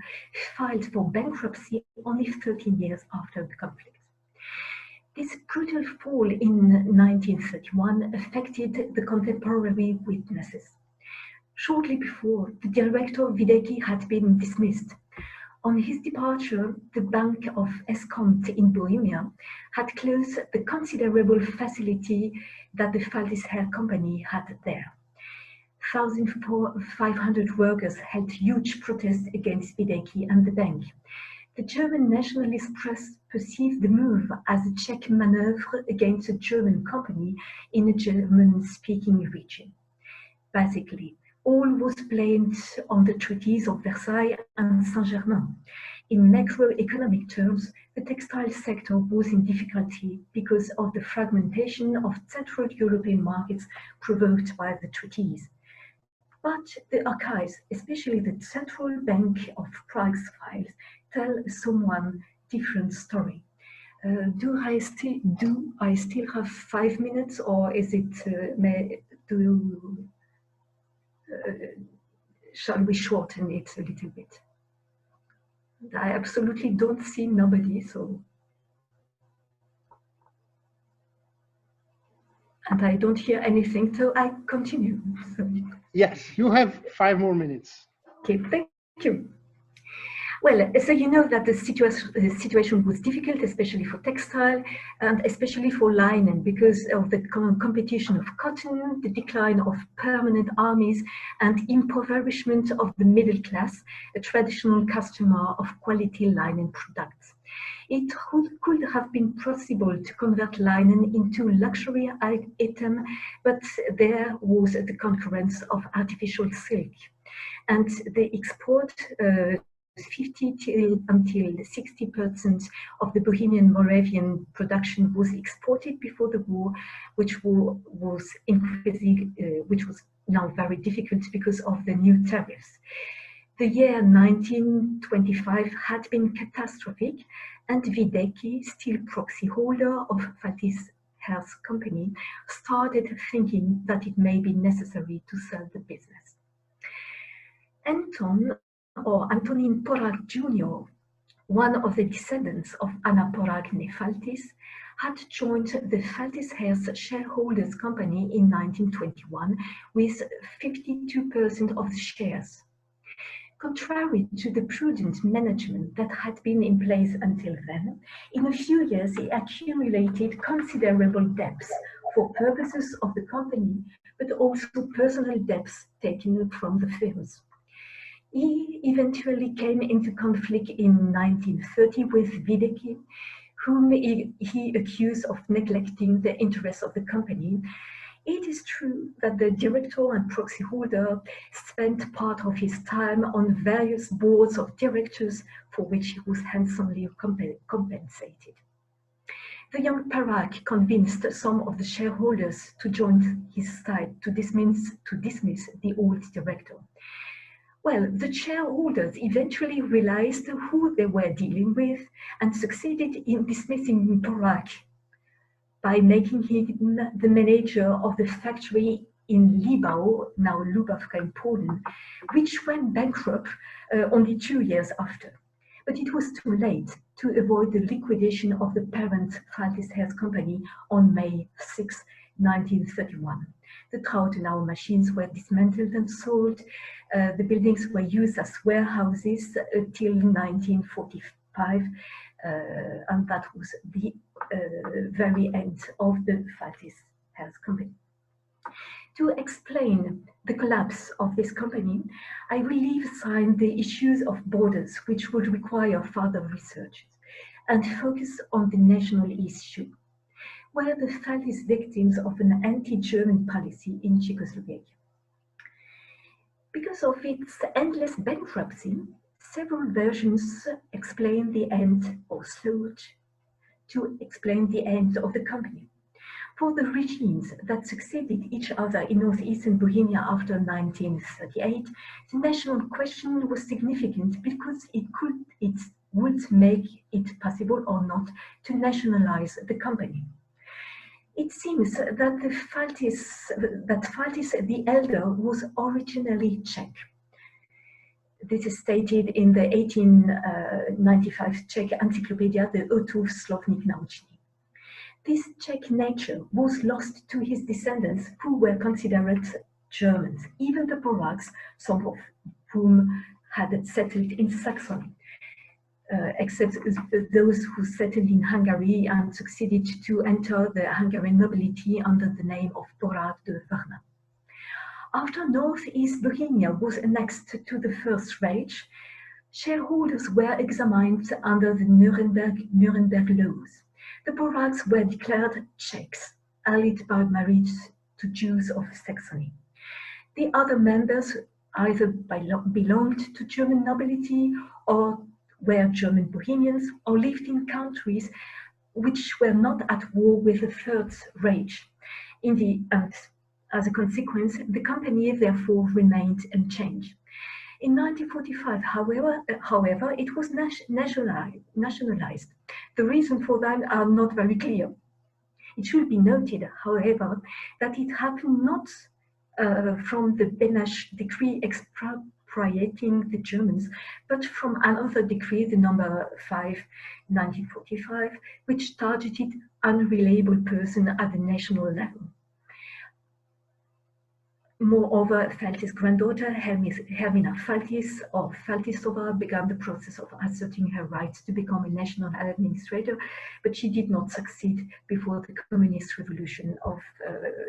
filed for bankruptcy only 13 years after the conflict? This brutal fall in 1931 affected the contemporary witnesses. Shortly before, the director Videcki had been dismissed. On his departure, the Bank of Escomte in Bohemia had closed the considerable facility that the Faltis Heirs Company had there. 1,500 workers held huge protests against Videcki and the bank. The German nationalist press perceived the move as a Czech maneuver against a German company in a German-speaking region. Basically, all was blamed on the treaties of Versailles and Saint-Germain. In macroeconomic terms, the textile sector was in difficulty because of the fragmentation of Central European markets provoked by the treaties. But the archives, especially the Central Bank of Prague's files, tell a somewhat different story. Do I still have 5 minutes, or is it shall we shorten it a little bit? I absolutely don't see nobody, so. And I don't hear anything, so I continue. So. Yes, you have 5 more minutes. Okay, thank you. Well, so you know that the situation was difficult, especially for textile and especially for linen, because of the competition of cotton, the decline of permanent armies, and impoverishment of the middle class, a traditional customer of quality linen products. It could have been possible to convert linen into luxury item, but there was the concurrence of artificial silk, and the export 50 until 60% of the Bohemian Moravian production was exported before the war, which was increasing, which was now very difficult because of the new tariffs. The year 1925 had been catastrophic, and Videcki, still proxy holder of Faltis Heirs Company, started thinking that it may be necessary to sell the business. Antonin Porák Jr., one of the descendants of Anna Porák née Faltis, had joined the Faltis Heirs Shareholders Company in 1921 with 52% of the shares. Contrary to the prudent management that had been in place until then, in a few years he accumulated considerable debts for purposes of the company, but also personal debts taken from the firms. He eventually came into conflict in 1930 with Videcki, whom he accused of neglecting the interests of the company. It is true that the director and proxy holder spent part of his time on various boards of directors, for which he was handsomely compensated. The young Porák convinced some of the shareholders to join his side to dismiss the old director. Well, the shareholders eventually realized who they were dealing with and succeeded in dismissing Porák by making him the manager of the factory in Libau, now Lubawka in Poland, which went bankrupt only 2 years after. But it was too late to avoid the liquidation of the parent Faltis Heirs Company on May 6, 1931. The Trautenauer machines were dismantled and sold. The buildings were used as warehouses till 1945, and that was the very end of the Faltis Heirs Company. To explain the collapse of this company, I will leave aside the issues of borders, which would require further research, and focus on the national issue. Were the Faltis victims of an anti-German policy in Czechoslovakia? Because of its endless bankruptcy, several versions explain the end, or sought to explain the end of the company. For the regimes that succeeded each other in northeastern Bohemia after 1938, the national question was significant because it would make it possible or not to nationalize the company. It seems that Faltis the Elder was originally Czech. This is stated in the 1895 Czech encyclopedia, the Otův Slovník naučný. This Czech nature was lost to his descendants, who were considered Germans, even the Polacks, some of whom had settled in Saxony, except those who settled in Hungary and succeeded to enter the Hungarian nobility under the name of Polák de Varna. After Northeast Bohemia was annexed to the First Reich, shareholders were examined under the Nuremberg laws. The Polacks were declared Czechs, allied by marriage to Jews of Saxony. The other members either belonged to German nobility or were German Bohemians or lived in countries which were not at war with the Third Reich. In the end, as a consequence, the company therefore remained unchanged. In 1945, however, it was nationalized. The reasons for that are not very clear. It should be noted, however, that it happened not from the Beneš decree expropriating the Germans, but from another decree, the number 5, 1945, which targeted unreliable persons at the national level. Moreover, Faltis' granddaughter, Hermina Faltis, or Faltisova, began the process of asserting her rights to become a national administrator, but she did not succeed before the Communist Revolution of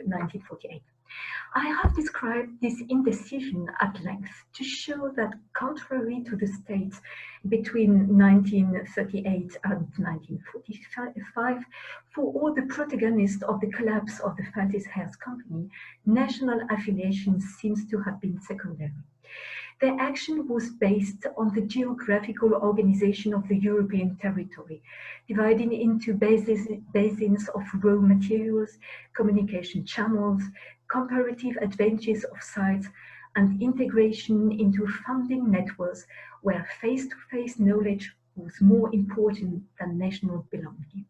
1948. I have described this indecision at length to show that, contrary to the states between 1938 and 1945, for all the protagonists of the collapse of the Faltis Heirs Company, national affiliation seems to have been secondary. Their action was based on the geographical organization of the European territory, dividing into basins of raw materials, communication channels, comparative advantages of sites, and integration into funding networks where face-to-face knowledge was more important than national belonging.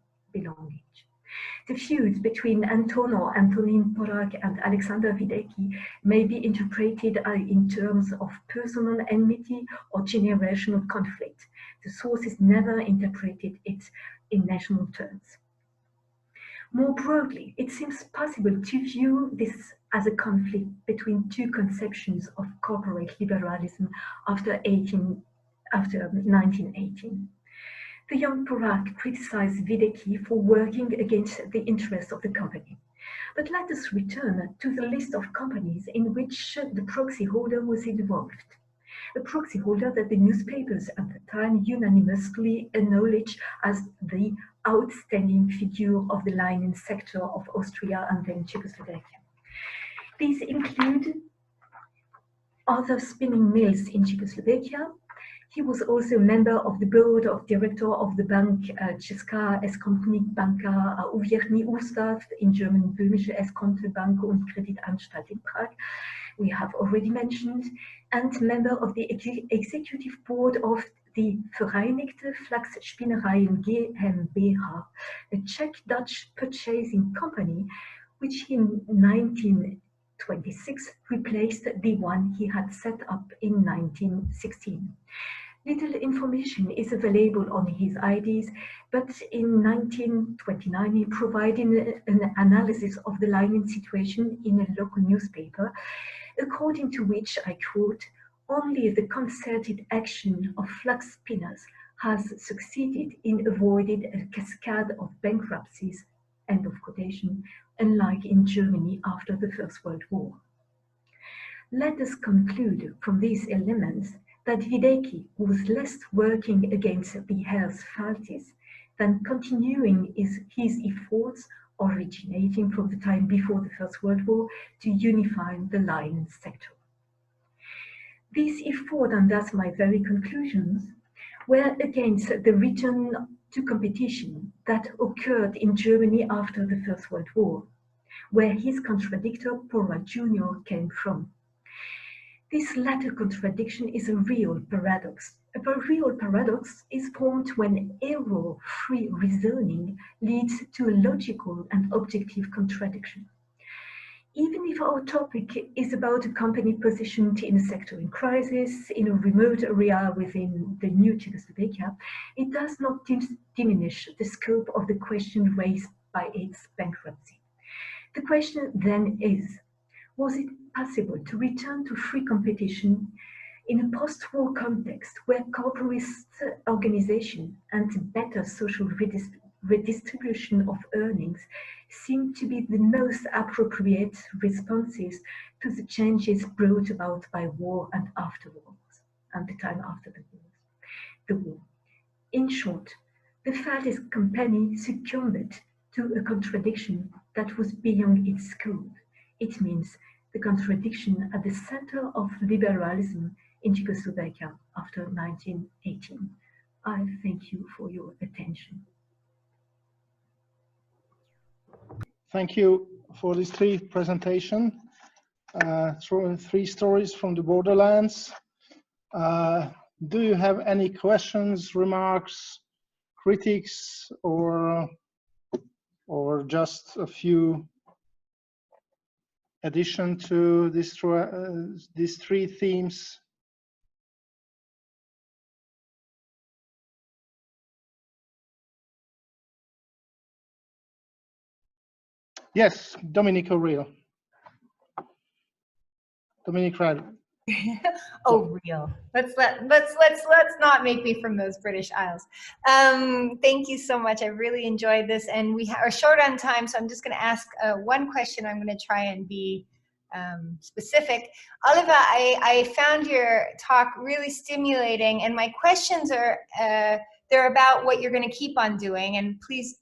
The feud between Antonin Polák and Alexander Videcki may be interpreted in terms of personal enmity or generational conflict. The sources never interpreted it in national terms. More broadly, it seems possible to view this as a conflict between two conceptions of corporate liberalism after 1918. The young Polák criticized Videcki for working against the interests of the company. But let us return to the list of companies in which the proxy holder was involved. A proxy holder that the newspapers at the time unanimously acknowledged as the outstanding figure of the linen sector of Austria and then Czechoslovakia. These include other spinning mills in Czechoslovakia. He was also a member of the board of director of the Bank Česká Escontní banka a Úvěrní ústav, in German Böhmische Eskontobank und Kreditanstalt in Prague, we have already mentioned, and member of the executive board of the Vereinigte Flax-Spinnereien GmbH, a Czech-Dutch purchasing company, which in 1926 replaced the one he had set up in 1916. Little information is available on his IDs, but in 1929 he provided an analysis of the Lenin situation in a local newspaper, according to which, I quote, "Only the concerted action of flax spinners has succeeded in avoiding a cascade of bankruptcies," end of quotation, unlike in Germany after the First World War. Let us conclude from these elements that Videcki was less working against the heirs Faltis than continuing his efforts originating from the time before the First World War to unify the Line sector. This effort, and thus my very conclusions, were against the return to competition that occurred in Germany after the First World War, where his contradictor, Porra Jr., came from. This latter contradiction is a real paradox. A real paradox is formed when error-free reasoning leads to a logical and objective contradiction. Even if our topic is about a company positioned in a sector in crisis, in a remote area within the new Czechoslovakia, it does not diminish the scope of the question raised by its bankruptcy. The question then is, was it possible to return to free competition in a post-war context where corporate organization and better social redistribution of earnings seem to be the most appropriate responses to the changes brought about by war and afterwards, and the time after the war. In short, the Faltis company succumbed to a contradiction that was beyond its scope. It means the contradiction at the center of liberalism in Czechoslovakia after 1918. I thank you for your attention. Thank you for this presentation. Three stories from the borderlands. Do you have any questions, remarks, critiques, or just a few addition to these three themes? Yes, Dominic O'Reilly. Dominic O'Reilly. Oh, real. Let's not make me from those British Isles. Thank you so much. I really enjoyed this, and we are short on time, so I'm just going to ask one question. I'm going to try and be specific. Oliva, I found your talk really stimulating, and my questions are they're about what you're going to keep on doing, and please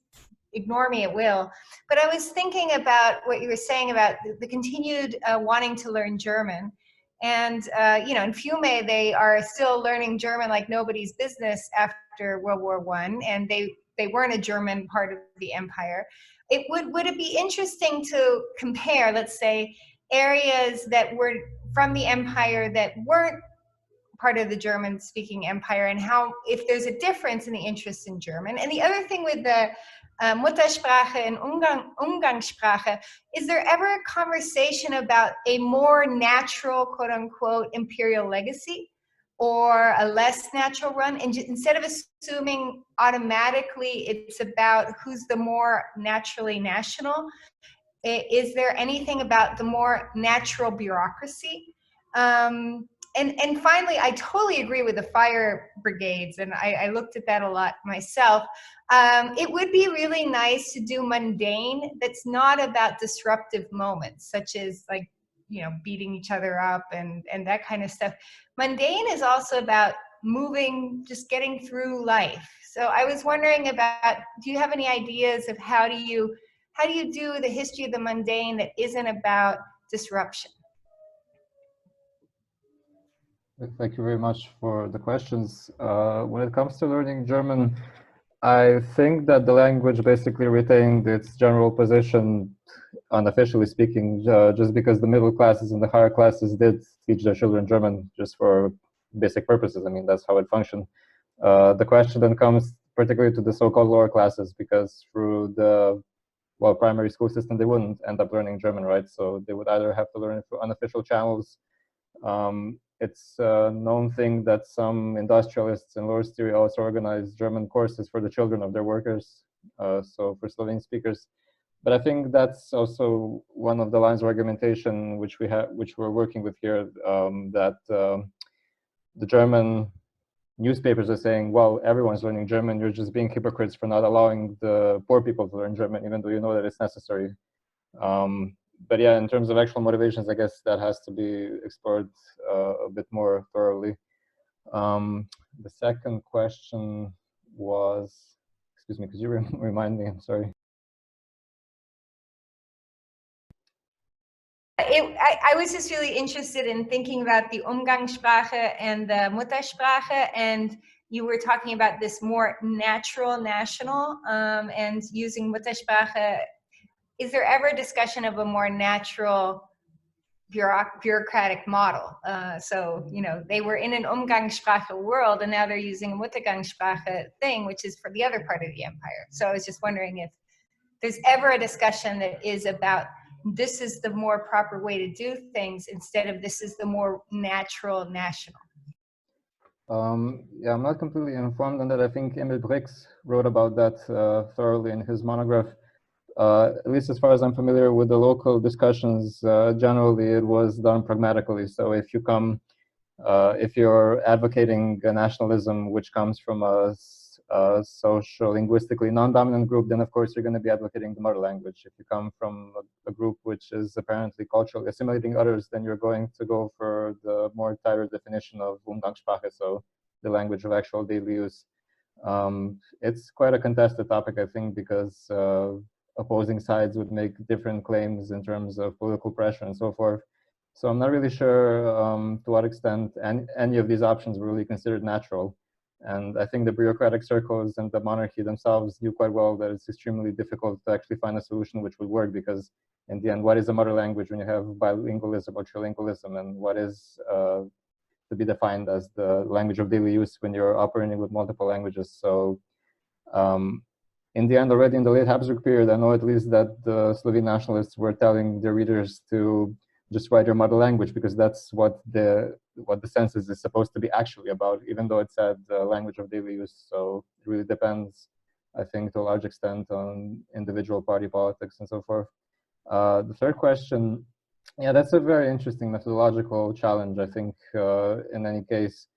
ignore me at will. But I was thinking about what you were saying about the continued wanting to learn German. And, you know, in Fiume, they are still learning German like nobody's business after World War I, and they weren't a German part of the empire. Would it be interesting to compare, let's say, areas that were from the empire that weren't part of the German-speaking empire, and how, if there's a difference in the interest in German? And the other thing with the Muttersprache and Umgangssprache, is there ever a conversation about a more natural, quote-unquote, imperial legacy, or a less natural one? And instead of assuming automatically it's about who's the more naturally national, is there anything about the more natural bureaucracy? And finally, I totally agree with the fire brigades, and I looked at that a lot myself. It would be really nice to do mundane that's not about disruptive moments, such as, like, you know, beating each other up and that kind of stuff. Mundane is also about moving, just getting through life. So I was wondering about, do you have any ideas of how do you do the history of the mundane that isn't about disruption? Thank you very much for the questions. When it comes to learning German, I think that the language basically retained its general position, unofficially speaking, just because the middle classes and the higher classes did teach their children German just for basic purposes. I mean, that's how it functioned. The question then comes particularly to the so-called lower classes, because through the primary school system, they wouldn't end up learning German, right? So they would either have to learn it through unofficial channels, it's a known thing that some industrialists in Lower Styria also organize German courses for the children of their workers, so for Slovene speakers. But I think that's also one of the lines of argumentation which we're working with here, that the German newspapers are saying, well, everyone's learning German, you're just being hypocrites for not allowing the poor people to learn German, even though you know that it's necessary. But yeah, in terms of actual motivations, I guess that has to be explored a bit more thoroughly. The second question was, excuse me, could you remind me? I'm sorry. I was just really interested in thinking about the Umgangssprache and the Muttersprache, and you were talking about this more natural national and using Muttersprache. Is there ever a discussion of a more natural bureaucratic model? So, you know, they were in an Umgangssprache world and now they're using a Muttergangssprache thing, which is for the other part of the empire. So I was just wondering if there's ever a discussion that is about this is the more proper way to do things instead of this is the more natural national. Yeah, I'm not completely informed on that. I think Emil Brix wrote about that thoroughly in his monograph. At least as far as I'm familiar with the local discussions, generally it was done pragmatically. So if you come, if you're advocating a nationalism which comes from a social-linguistically non-dominant group, then of course you're going to be advocating the mother language. If you come from a group which is apparently culturally assimilating others, then you're going to go for the more tighter definition of Umgangssprache, so the language of actual daily use. It's quite a contested topic, I think, because opposing sides would make different claims in terms of political pressure and so forth. So I'm not really sure to what extent any of these options were really considered natural. And I think the bureaucratic circles and the monarchy themselves knew quite well that it's extremely difficult to actually find a solution which would work, because in the end, what is a mother language when you have bilingualism or trilingualism, and what is to be defined as the language of daily use when you're operating with multiple languages? So in the end, already in the late Habsburg period, I know at least that the Slovene nationalists were telling their readers to just write your mother language, because that's what the census is supposed to be actually about, even though it said the language of daily use. So it really depends, I think, to a large extent on individual party politics and so forth. The third question, yeah, that's a very interesting methodological challenge, I think, in any case.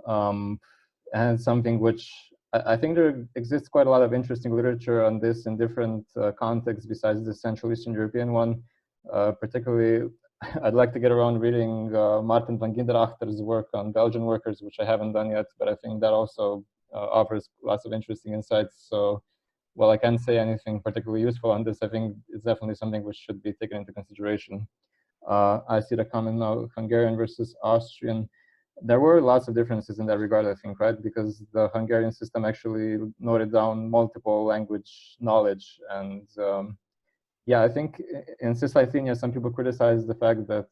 And it's something which I think there exists quite a lot of interesting literature on this in different contexts besides the Central Eastern European one. Particularly, I'd like to get around reading Martin van Ginderachter's work on Belgian workers, which I haven't done yet, but I think that also offers lots of interesting insights. So while I can't say anything particularly useful on this, I think it's definitely something which should be taken into consideration. I see the comment now, Hungarian versus Austrian. There were lots of differences in that regard, I think, right? Because the Hungarian system actually noted down multiple language knowledge. And yeah, I think in Cisleithania, some people criticize the fact that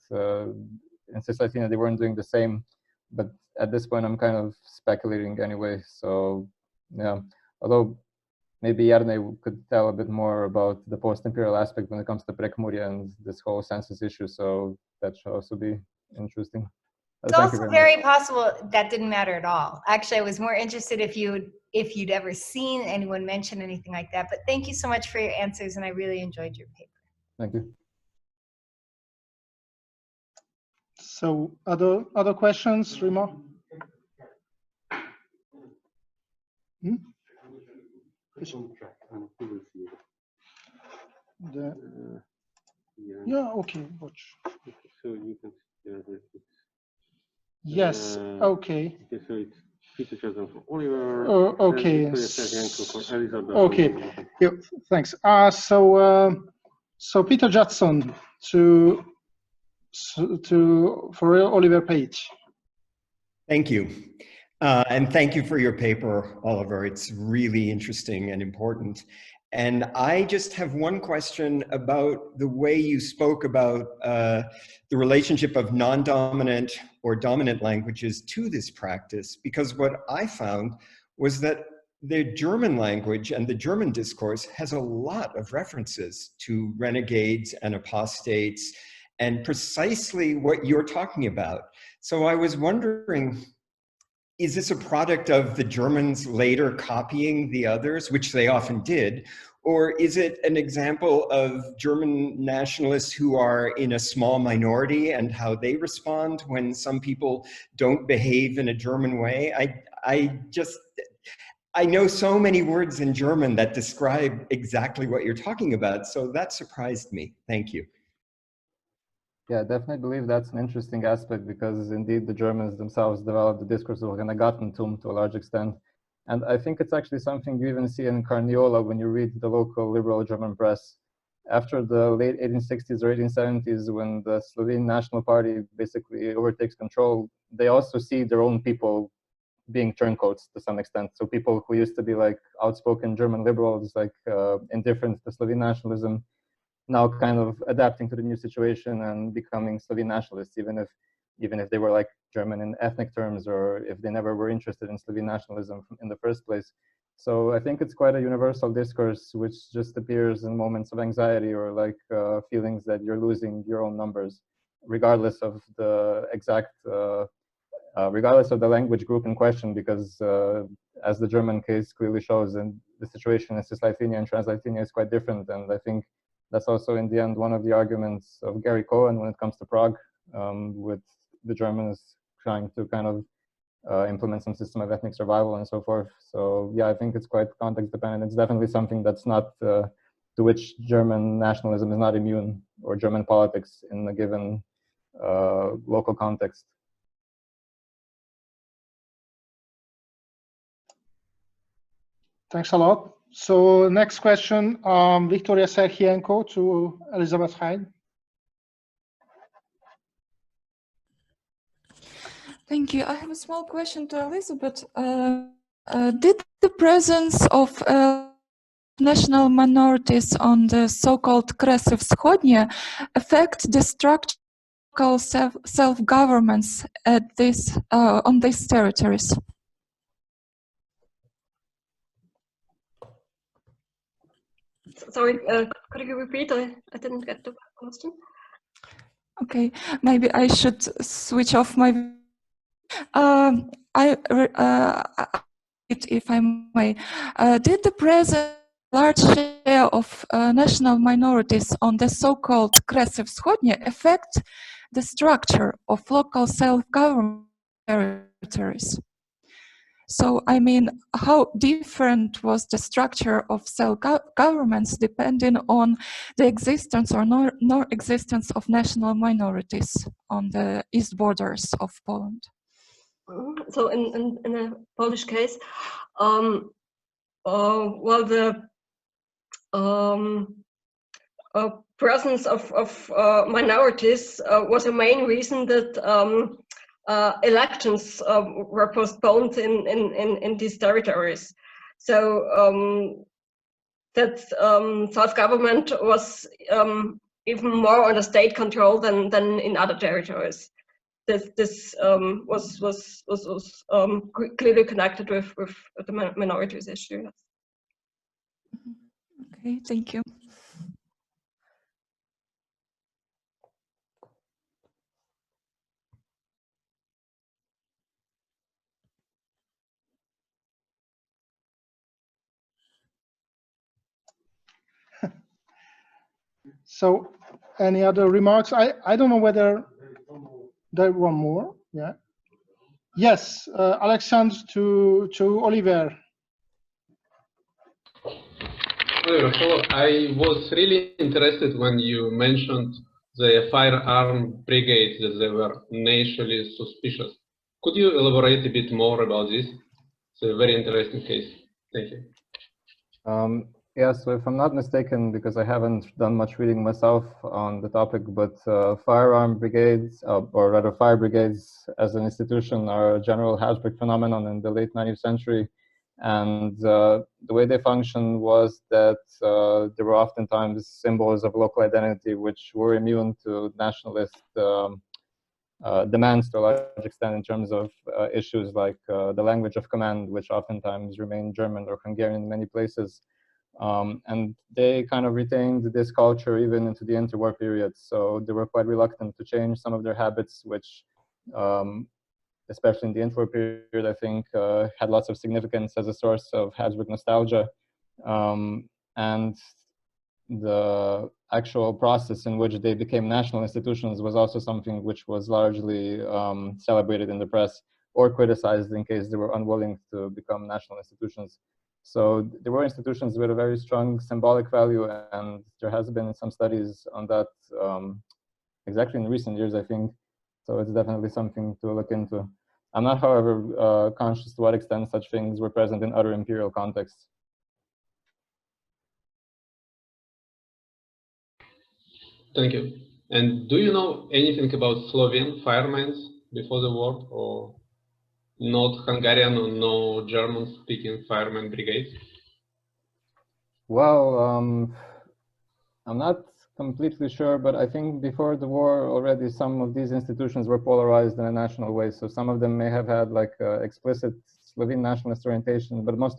in Cisleithania, they weren't doing the same. But at this point, I'm kind of speculating anyway. So yeah, although maybe Jarne could tell a bit more about the post-imperial aspect when it comes to Prekmurje and this whole census issue. So that should also be interesting. It's also very possible that didn't matter at all. Actually, I was more interested if you'd ever seen anyone mention anything like that. But thank you so much for your answers, and I really enjoyed your paper. Thank you. So other questions, Rima? Yeah, okay, watch. So you can yes, okay. So it's Peter Chazan for Oliver. Okay. Okay. Yeah, thanks. So Peter Judson for Oliver Pejić. Thank you. And thank you for your paper, Oliver. It's really interesting and important. And I just have one question about the way you spoke about the relationship of non-dominant or dominant languages to this practice, because what I found was that the German language and the German discourse has a lot of references to renegades and apostates and precisely what you're talking about. So I was wondering, is this a product of the Germans later copying the others, which they often did, or is it an example of German nationalists who are in a small minority and how they respond when some people don't behave in a German way? I know so many words in German that describe exactly what you're talking about, so that surprised me. Thank you. Yeah, I definitely believe that's an interesting aspect, because indeed the Germans themselves developed the discourse of Renegatentum to a large extent. And I think it's actually something you even see in Carniola when you read the local liberal German press. After the late 1860s or 1870s, when the Slovene National Party basically overtakes control, they also see their own people being turncoats to some extent. So people who used to be like outspoken German liberals, like indifferent to Slovene nationalism, now kind of adapting to the new situation and becoming Slovene nationalists, even if they were like German in ethnic terms, or if they never were interested in Slovene nationalism in the first place. So I think it's quite a universal discourse, which just appears in moments of anxiety or like feelings that you're losing your own numbers, regardless of the exact, regardless of the language group in question, because as the German case clearly shows, and the situation in Cisleithania and Transleithania is quite different. And I think that's also in the end one of the arguments of Gary Cohen when it comes to Prague, with the Germans trying to kind of implement some system of ethnic survival and so forth. So yeah, I think it's quite context dependent. It's definitely something that's not, to which German nationalism is not immune, or German politics in a given local context. Thanks a lot. So next question, Victoria Serhienko to Elisabeth Haid. Thank you. I have a small question to Elisabeth. Did the presence of national minorities on the so-called Kresy Wschodnie affect the structure of local self-governments at on these territories? Sorry, could you repeat? I didn't get the question. Okay, maybe I should switch off my. If I may, did the present large share of national minorities on the so-called Kresy Wschodnie affect the structure of local self-government territories? So, I mean, how different was the structure of self-governments depending on the existence or non-existence of national minorities on the east borders of Poland? So in a Polish case, well, the presence of minorities was a main reason that elections were postponed in these territories. So that self-government was even more under state control than in other territories. This was clearly connected with the minorities issue. Okay, thank you. So any other remarks? I don't know whether there one more. Yeah. Yes, Alexandre to Oliver. Hello. I was really interested when you mentioned the firearm brigades, that they were nationally suspicious. Could you elaborate a bit more about this? It's a very interesting case. Thank you. Yeah, so if I'm not mistaken, because I haven't done much reading myself on the topic, but firearm brigades, or rather fire brigades as an institution, are a general Habsburg phenomenon in the late 19th century. And the way they functioned was that there were oftentimes symbols of local identity which were immune to nationalist demands to a large extent in terms of issues like the language of command, which oftentimes remained German or Hungarian in many places. And they kind of retained this culture even into the interwar period. So they were quite reluctant to change some of their habits, which, especially in the interwar period, I think had lots of significance as a source of Habsburg nostalgia. And the actual process in which they became national institutions was also something which was largely celebrated in the press or criticized in case they were unwilling to become national institutions. So there were institutions with a very strong symbolic value, and there has been some studies on that exactly in recent years, I think. So it's definitely something to look into. I'm not, however, conscious to what extent such things were present in other imperial contexts. Thank you. And do you know anything about Slovene firemen before the war, or not Hungarian or no German-speaking firemen brigades? Well, I'm not completely sure, but I think before the war already some of these institutions were polarized in a national way. So some of them may have had like explicit Slovene nationalist orientation, but more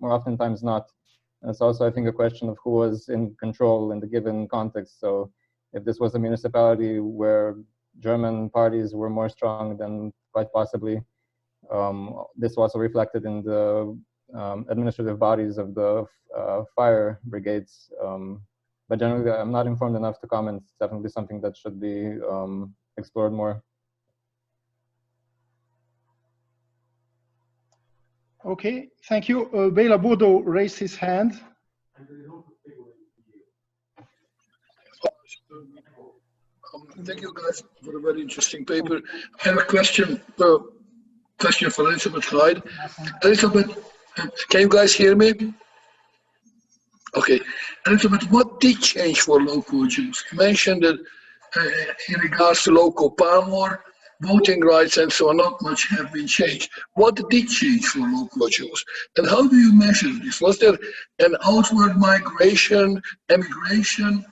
oftentimes not. And it's also, I think, a question of who was in control in the given context. So if this was a municipality where German parties were more strong, then quite possibly this was also reflected in the administrative bodies of the fire brigades. But generally, I'm not informed enough to comment. It's definitely something that should be explored more. Okay, thank you. Bela Bodo raised his hand. Thank you guys for a very interesting paper. I have a question for Elisabeth Haid. Elisabeth, can you guys hear me? Okay. Elisabeth, what did change for local Jews? You mentioned that in regards to local power, voting rights and so on, not much have been changed. What did change for local Jews? And how do you measure this? Was there an outward migration, emigration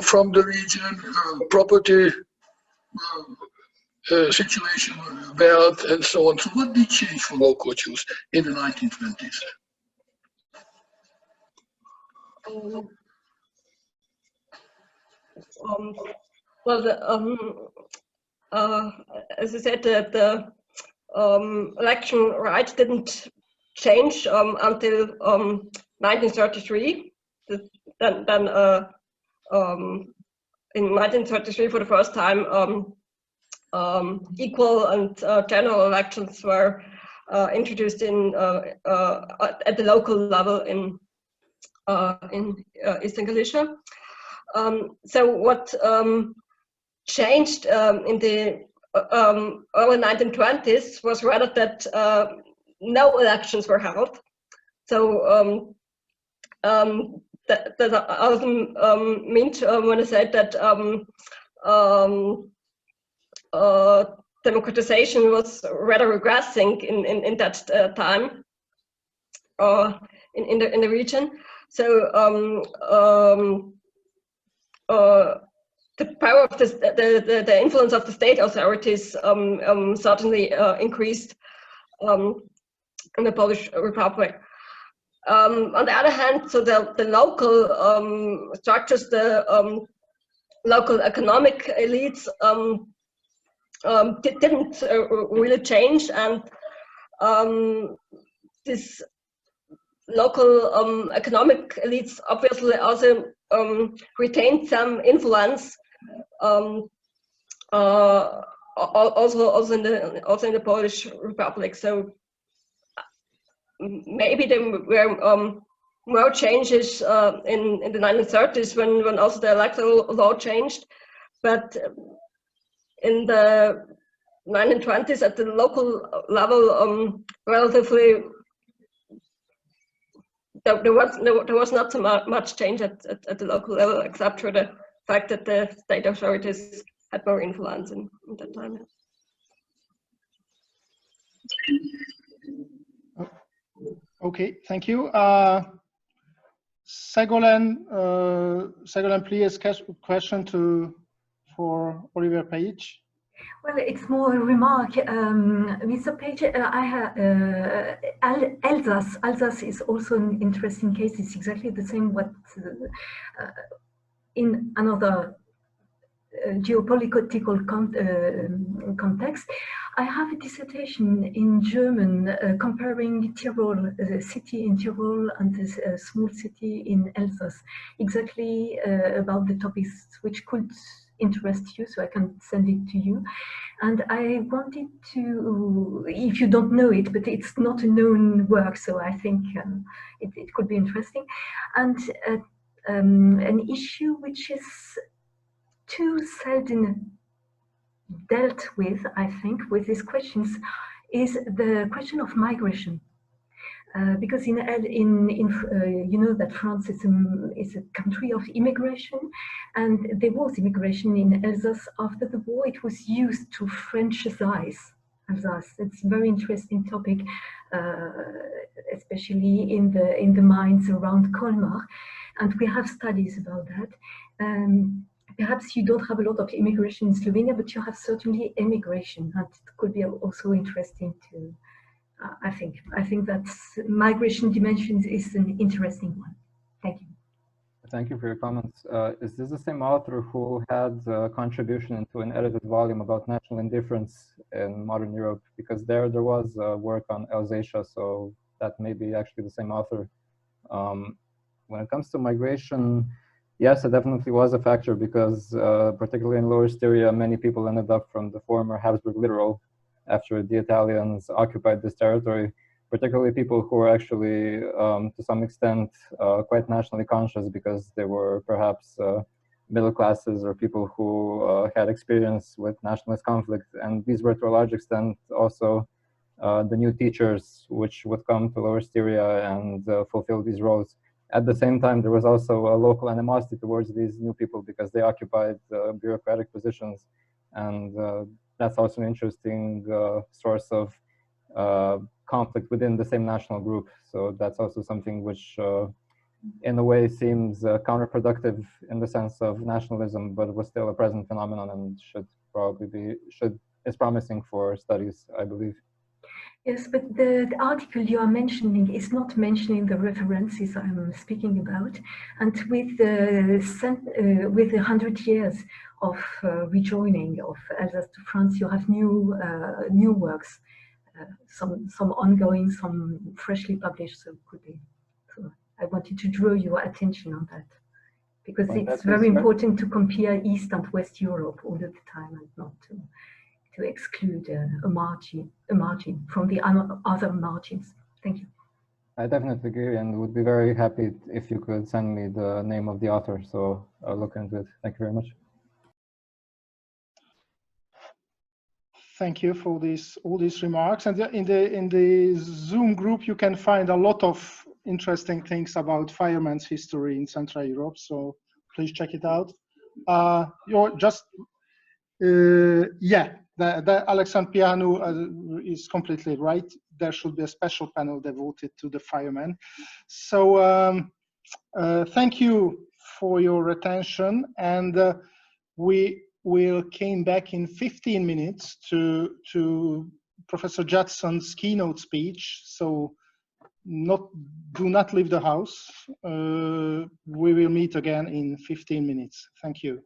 from the region, property situation, wealth, and so on? So what did change for local Jews in the 1920s? As I said, the election right didn't change until 1933. Then in 1933, for the first time, equal and general elections were introduced in at the local level in Eastern Galicia. So what changed in the early 1920s was rather that no elections were held. So that also meant when I said that democratization was rather regressing in that time in the region. So the power of the influence of the state authorities certainly increased in the Polish Republic. On the other hand, so the local structures, the local economic elites didn't really change, and this local economic elites obviously also retained some influence, also in the Polish Republic. So maybe there were more changes in the 1930s when also the electoral law changed, but in the 1920s at the local level, relatively there was not so much change at the local level, except for the fact that the state authorities had more influence in that time. Okay, thank you. Ségoléne Plyer's question for Oliver Pejić. Well, it's more a remark. Mr. Pejić, Alsace is also an interesting case. It's exactly the same what in another geopolitical context. I have a dissertation in German comparing Tyrol, the city in Tyrol, and a small city in Alsace, exactly about the topics which could interest you, so I can send it to you. And I wanted to, if you don't know it, but it's not a known work, so I think it could be interesting. And an issue which is too seldom dealt with, I think, with these questions, is the question of migration. Because you know that France is a country of immigration, and there was immigration in Alsace after the war. It was used to Frenchize Alsace. It's a very interesting topic, especially in the mines around Colmar, and we have studies about that. Perhaps you don't have a lot of immigration in Slovenia, but you have certainly emigration, and it could be also interesting to. I think that migration dimensions is an interesting one. Thank you. Thank you for your comments. Is this the same author who had a contribution into an edited volume about national indifference in modern Europe? Because there was work on Alsatia, so that may be actually the same author. When it comes to migration, yes, it definitely was a factor because particularly in Lower Styria, many people ended up from the former Habsburg littoral after the Italians occupied this territory, particularly people who were actually, to some extent, quite nationally conscious because they were perhaps middle classes or people who had experience with nationalist conflict. And these were, to a large extent, also the new teachers which would come to Lower Styria and fulfill these roles. At the same time, there was also a local animosity towards these new people because they occupied bureaucratic positions, and that's also an interesting source of conflict within the same national group. So that's also something which, in a way, seems counterproductive in the sense of nationalism, but was still a present phenomenon and should probably be is promising for studies, I believe. Yes, but the article you are mentioning is not mentioning the references I'm speaking about, and with the 100 years of rejoining of Alsace to France, you have new works, some ongoing, some freshly published. So could be. So I wanted to draw your attention on that because it's very important to compare East and West Europe all the time, and not to exclude a margin from the other margins. Thank you. I definitely agree and would be very happy if you could send me the name of the author, so I'll look into it. Thank you very much. Thank you for all these remarks. And in the Zoom group, you can find a lot of interesting things about firemen's history in Central Europe. So please check it out. You're just yeah. The Alexandru Pianu is completely right. There should be a special panel devoted to the firemen. So thank you for your attention, and we will came back in 15 minutes to Professor Judson's keynote speech. So do not leave the house. We will meet again in 15 minutes. Thank you.